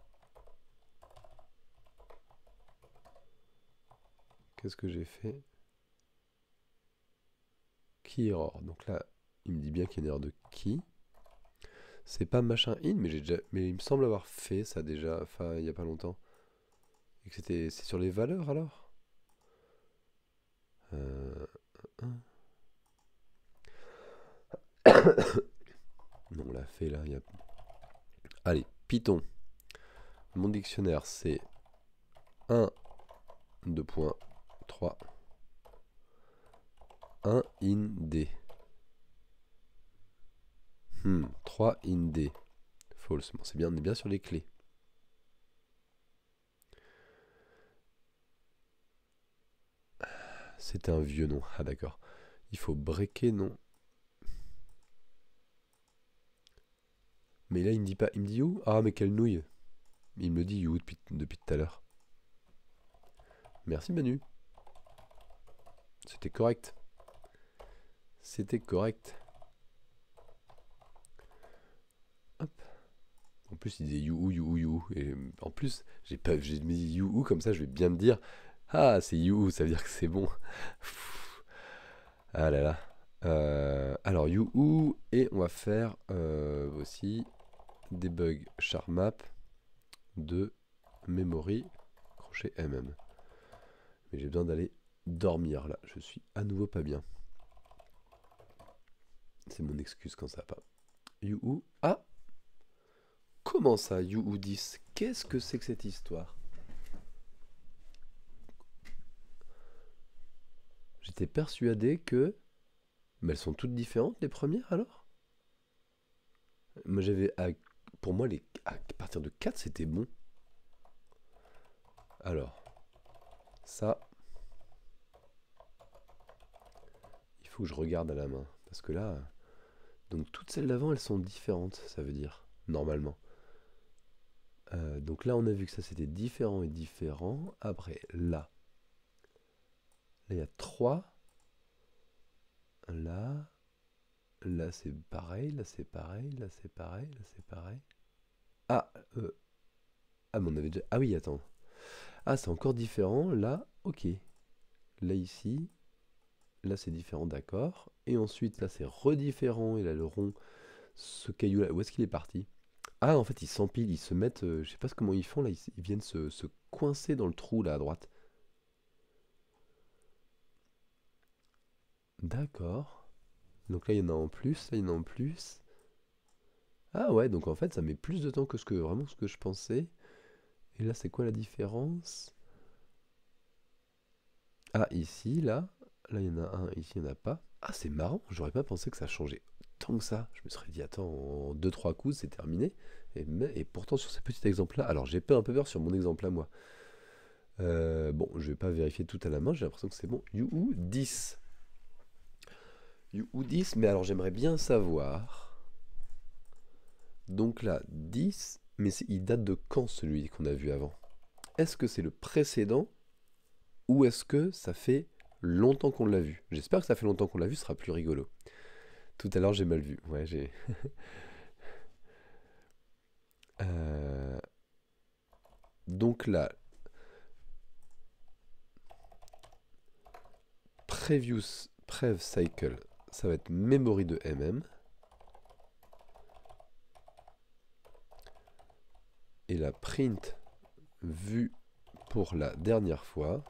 Qu'est-ce que j'ai fait? Key error. Donc là, il me dit bien qu'il y a une erreur de key. C'est pas machin in, mais il me semble avoir fait ça déjà, enfin il y a pas longtemps. Et que c'est sur les valeurs alors? Non, on l'a fait là. Allez, Python. Mon dictionnaire c'est 1, 2.3, 1 in D. 3 in D. False. Bon, c'est bien, on est bien sur les clés. C'était un vieux nom. Ah d'accord. Il faut breaker non. Mais là il me dit pas. Il me dit où? Ah mais quelle nouille. Il me dit you depuis tout à l'heure. Merci Manu. C'était correct. C'était correct. Hop. En plus il disait you. Et en plus j'ai mis you comme ça je vais bien me dire. Ah c'est you, ça veut dire que c'est bon. Ah là là. Alors you et on va faire aussi debug charmap de memory crochet Mais j'ai besoin d'aller dormir là. Je suis à nouveau pas bien. C'est mon excuse quand ça va pas. You ah. Comment ça, you 10? Qu'est-ce que c'est que cette histoire? J'étais persuadé que... Mais elles sont toutes différentes, les premières, alors? Moi, j'avais... Pour moi, à partir de 4, c'était bon. Alors, ça, il faut que je regarde à la main. Parce que là, donc toutes celles d'avant, elles sont différentes, ça veut dire, normalement. Donc là, on a vu que ça, c'était différent et différent. Après, là, il y a 3. Là, là, c'est pareil, là, c'est pareil, là, c'est pareil, là, c'est pareil. Ah, ah, mais on avait déjà... Ah oui, attends. Ah, c'est encore différent. Là, ok. Là, ici, là, c'est différent, d'accord. Et ensuite, là, c'est redifférent. Et là, le rond, ce caillou-là, où est-ce qu'il est parti? Ah, en fait, ils s'empilent, ils se mettent... je sais pas comment ils font, là. Ils viennent se coincer dans le trou, là, à droite. D'accord. Donc là, il y en a en plus, là, il y en a en plus. Ah ouais, donc en fait, ça met plus de temps que vraiment ce que je pensais. Et là, c'est quoi la différence? Ah, ici, là, il y en a un, ici, il n'y en a pas. Ah, c'est marrant, j'aurais pas pensé que ça changeait tant que ça. Je me serais dit, attends, en deux trois coups, c'est terminé. Et pourtant, sur ces petits exemples-là, alors j'ai un peu peur sur mon exemple à moi. Bon, je vais pas vérifier tout à la main, j'ai l'impression que c'est bon. You 10. You 10, mais alors j'aimerais bien savoir. Donc là, 10, mais il date de quand celui qu'on a vu avant? Est-ce que c'est le précédent ou est-ce que ça fait longtemps qu'on l'a vu? J'espère que ça fait longtemps qu'on l'a vu, ce sera plus rigolo. Tout à l'heure, j'ai mal vu. Ouais, j'ai. Euh, Donc là, Prev Cycle, ça va être memory de MM. Et la print vue pour la dernière fois.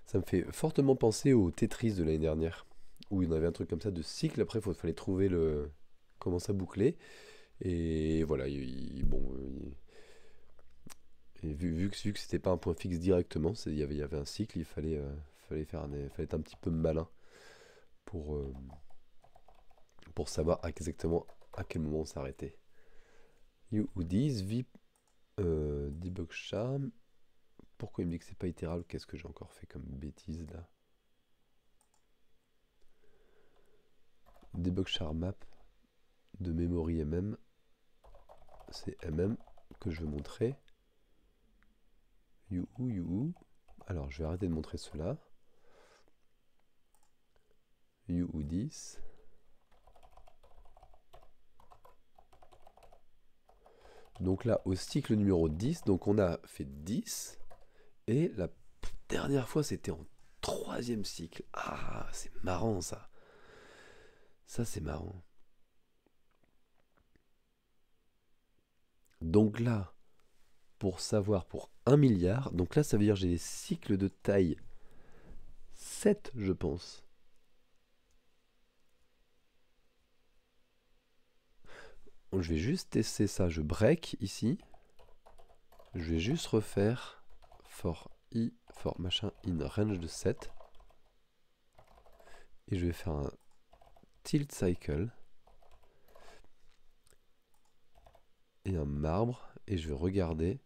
Ça me fait fortement penser au Tetris de l'année dernière, où il y en avait un truc comme ça de cycle. Après, il fallait trouver comment ça boucler. Et voilà, et vu que c'était pas un point fixe directement, il y avait un cycle, fallait être un petit peu malin pour, euh, pour savoir exactement à quel moment on s'arrêtait. You ou 10, debug charm. Pourquoi il me dit que c'est pas itérable? Qu'est-ce que j'ai encore fait comme bêtise là? Debug charm map de memory MM. C'est MM que je veux montrer. You. Alors je vais arrêter de montrer cela. You ou 10. Donc là, au cycle numéro 10, donc on a fait 10. Et la dernière fois, c'était en troisième cycle. Ah, c'est marrant ça. Ça, c'est marrant. Donc là, pour savoir pour 1 milliard, donc là, ça veut dire que j'ai des cycles de taille 7, je pense. Donc, je vais juste tester ça. Je break ici. Je vais juste refaire for machin in range de 7. Et je vais faire un tilt cycle. Et un marbre. Et je vais regarder.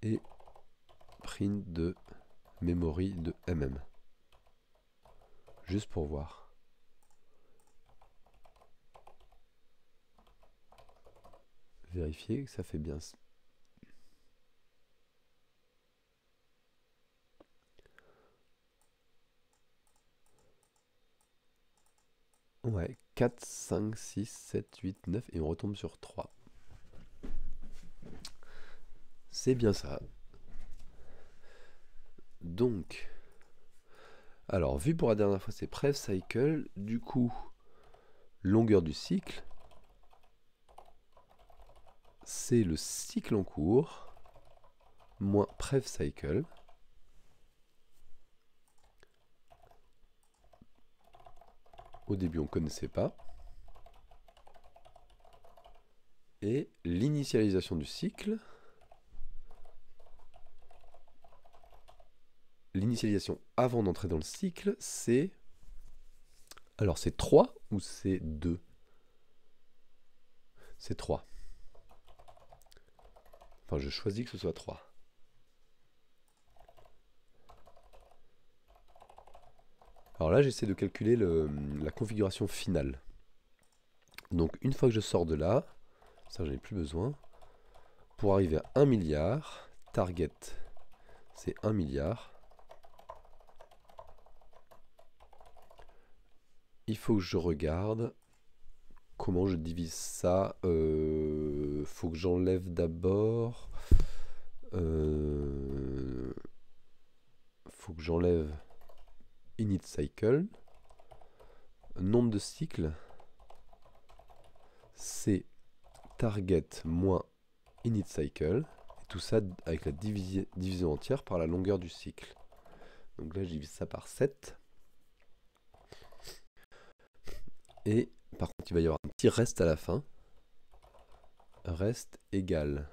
Et print de memory de MM. Juste pour voir. Vérifier que ça fait bien. Ouais, 4, 5, 6, 7, 8, 9 et on retombe sur 3. C'est bien ça. Donc, alors, vu pour la dernière fois, c'est Prev Cycle. Du coup, longueur du cycle, c'est le cycle en cours, moins Prev Cycle. Au début, on ne connaissait pas. Et l'initialisation du cycle. L'initialisation avant d'entrer dans le cycle, c'est... Alors, c'est 3 ou c'est 2? C'est 3. Enfin, je choisis que ce soit 3. Alors là, j'essaie de calculer la configuration finale. Donc, une fois que je sors de là, ça, j'en ai plus besoin. Pour arriver à 1 milliard, target, c'est 1 milliard. Il faut que je regarde comment je divise ça. Faut que j'enlève d'abord. Faut que j'enlève init cycle. Nombre de cycles, c'est target moins init cycle. Et tout ça avec la division entière par la longueur du cycle. Donc là, je divise ça par 7. Et par contre, il va y avoir un petit reste à la fin. Reste égal.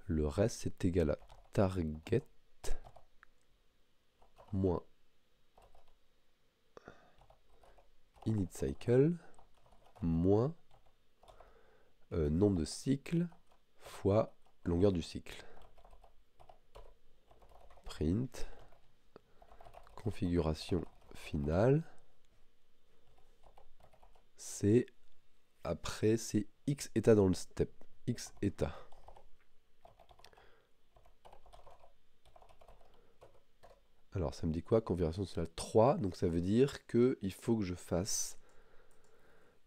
Le reste, c'est égal à target moins init cycle moins nombre de cycles fois longueur du cycle. Print. Configuration finale. C'est après, c'est X état dans le step. X état. Alors ça me dit quoi? Configuration finale 3. Donc ça veut dire qu'il faut que je fasse...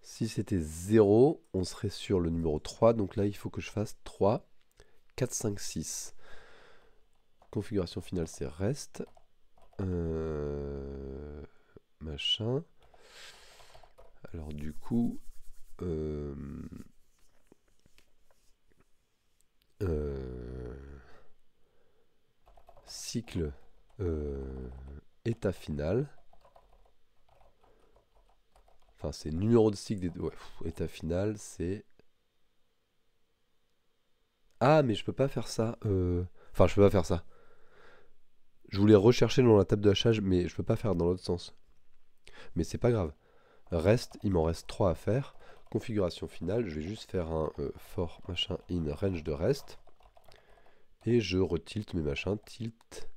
Si c'était 0, on serait sur le numéro 3. Donc là, il faut que je fasse 3, 4, 5, 6. Configuration finale, c'est reste. Machin. Alors du coup... cycle état final. Enfin, c'est numéro de cycle des... Ouais, état final, c'est... Ah, mais je peux pas faire ça. Enfin, je peux pas faire ça. Je voulais rechercher dans la table de hachage, mais je peux pas faire dans l'autre sens. Mais c'est pas grave. Reste, il m'en reste 3 à faire. Configuration finale, je vais juste faire un for machin in range de reste. Et je retilte mes machins. Tilt.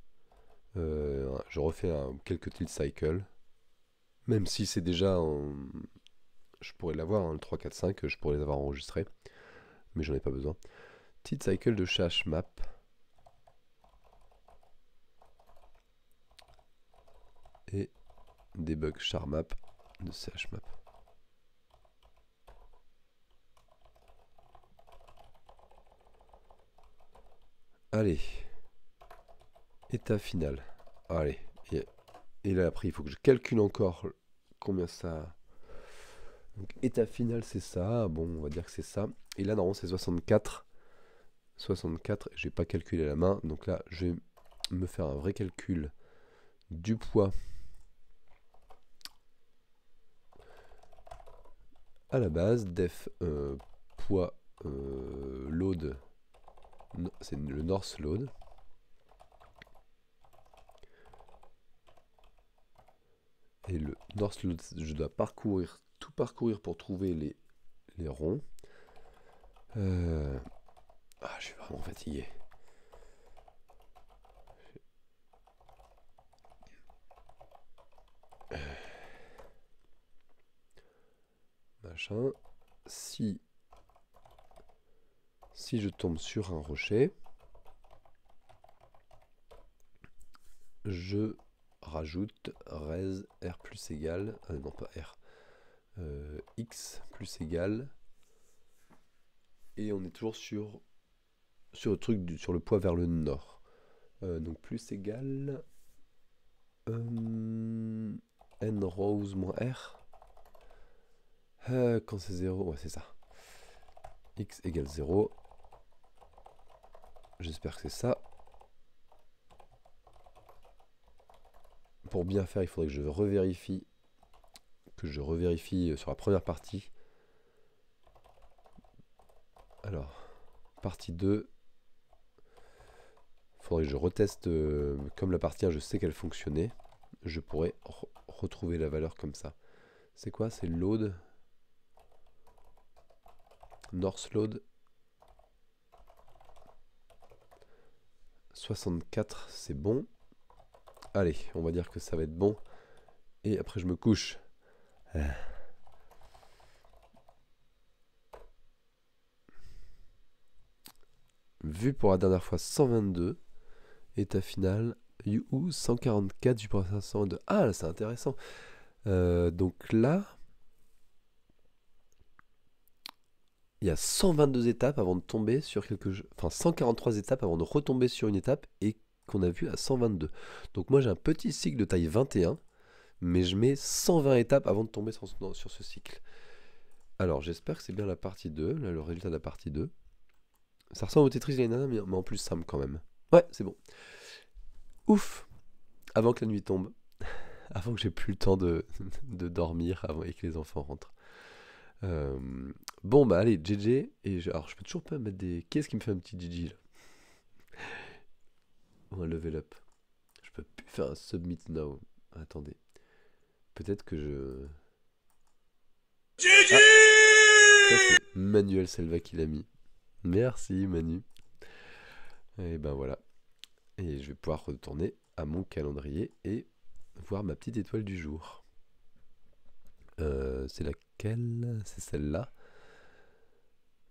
Je refais quelques tilt cycles. Même si c'est déjà... Je pourrais l'avoir, le 3, 4, 5, je pourrais les avoir enregistrés. Mais j'en ai pas besoin. Tilt cycle de chmap. Et debug charmap de chmap. Allez. État final. Allez. Et là après il faut que je calcule encore combien ça... Donc état final c'est ça. Bon on va dire que c'est ça. Et là normalement c'est 64. 64. J'ai pas calculé à la main. Donc là je vais me faire un vrai calcul du poids à la base. Def poids load. C'est le north load. Et le north load, je dois tout parcourir pour trouver les ronds. Ah, je suis vraiment fatigué. Machin. Si je tombe sur un rocher, je rajoute res r plus égal, non pas r, x plus égal, et on est toujours sur le truc sur le poids vers le nord. Donc plus égal n rows moins r. Quand c'est 0, ouais c'est ça. X égale 0. J'espère que c'est ça. Pour bien faire, il faudrait que je revérifie sur la première partie. Alors, partie 2. Il faudrait que je reteste, comme la partie 1, je sais qu'elle fonctionnait. Je pourrais retrouver la valeur comme ça. C'est quoi? C'est load. North load. 64, c'est bon. Allez, on va dire que ça va être bon. Et après, je me couche. Vu pour la dernière fois, 122. État final, You 144, je pense à 122. Ah, là, c'est intéressant. Donc là, il y a 122 étapes avant de tomber sur quelque chose. Enfin, 143 étapes avant de retomber sur une étape et qu'on a vu à 122. Donc moi, j'ai un petit cycle de taille 21, mais je mets 120 étapes avant de tomber sur ce cycle. Alors, j'espère que c'est bien la partie 2, là, le résultat de la partie 2. Ça ressemble au Tetris les nanas, mais en plus simple quand même. Ouais, c'est bon. Ouf! Avant que la nuit tombe. Avant que j'ai plus le temps de dormir avant, et que les enfants rentrent. Bon, bah allez, GG. Alors, je peux toujours pas mettre des... Qui est-ce qui me fait un petit GG là? Ou un level up. Je peux plus faire un submit now. Attendez. Peut-être que je... GG! Ça, c'est Manuel Selva qui l'a mis. Merci, Manu. Et ben voilà. Et je vais pouvoir retourner à mon calendrier et voir ma petite étoile du jour. C'est laquelle? C'est celle-là.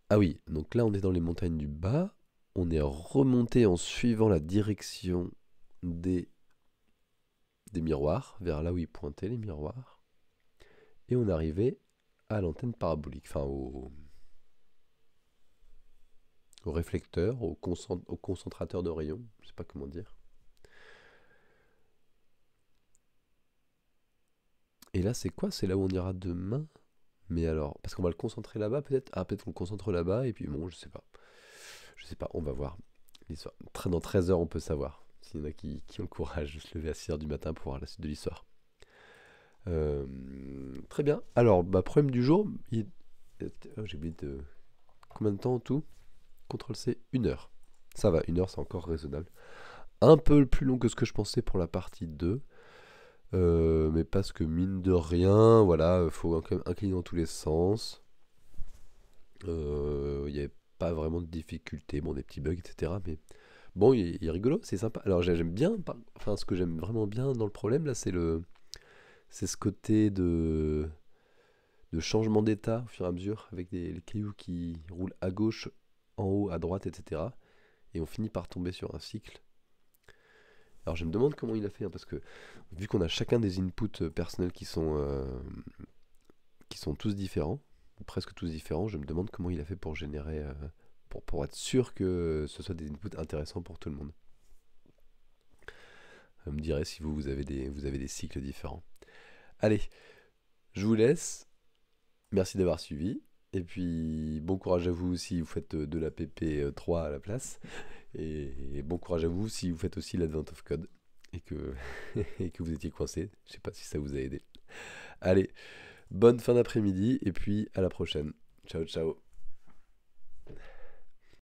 Ah oui, donc là on est dans les montagnes du bas. On est remonté en suivant la direction des miroirs, vers là où ils pointaient les miroirs. Et on est arrivé à l'antenne parabolique, enfin au réflecteur, au concentrateur de rayons, je sais pas comment dire. Et là c'est quoi? C'est là où on ira demain? Mais alors, parce qu'on va le concentrer là-bas peut-être? Ah, peut-être qu'on le concentre là-bas, et puis bon, je sais pas. Je sais pas, on va voir. L'histoire. Dans 13 heures, on peut savoir. S'il y en a qui ont le courage de se lever à 6 heures du matin pour voir la suite de l'histoire. Très bien. Alors, bah, problème du jour. J'ai oublié de... Combien de temps en tout? CTRL-C, 1 heure. Ça va, 1 heure, c'est encore raisonnable. Un peu plus long que ce que je pensais pour la partie 2. Mais parce que mine de rien, voilà, faut quand même incliner dans tous les sens. Il n'y avait pas vraiment de difficultés, bon, des petits bugs, etc. Mais bon, il est rigolo, c'est sympa. Alors j'aime bien, enfin ce que j'aime vraiment bien dans le problème là, c'est ce côté de changement d'état au fur et à mesure, avec les cailloux qui roulent à gauche, en haut, à droite, etc. Et on finit par tomber sur un cycle. Alors je me demande comment il a fait, hein, parce que vu qu'on a chacun des inputs personnels qui sont tous différents, ou presque tous différents, je me demande comment il a fait pour générer, pour être sûr que ce soit des inputs intéressants pour tout le monde. Vous me direz si vous avez des cycles différents. Allez, je vous laisse. Merci d'avoir suivi. Et puis, bon courage à vous si vous faites de la PP3 à la place. Et bon courage à vous si vous faites aussi l'Advent of Code. Et que, et que vous étiez coincé. Je sais pas si ça vous a aidé. Allez, bonne fin d'après-midi. Et puis, à la prochaine. Ciao, ciao.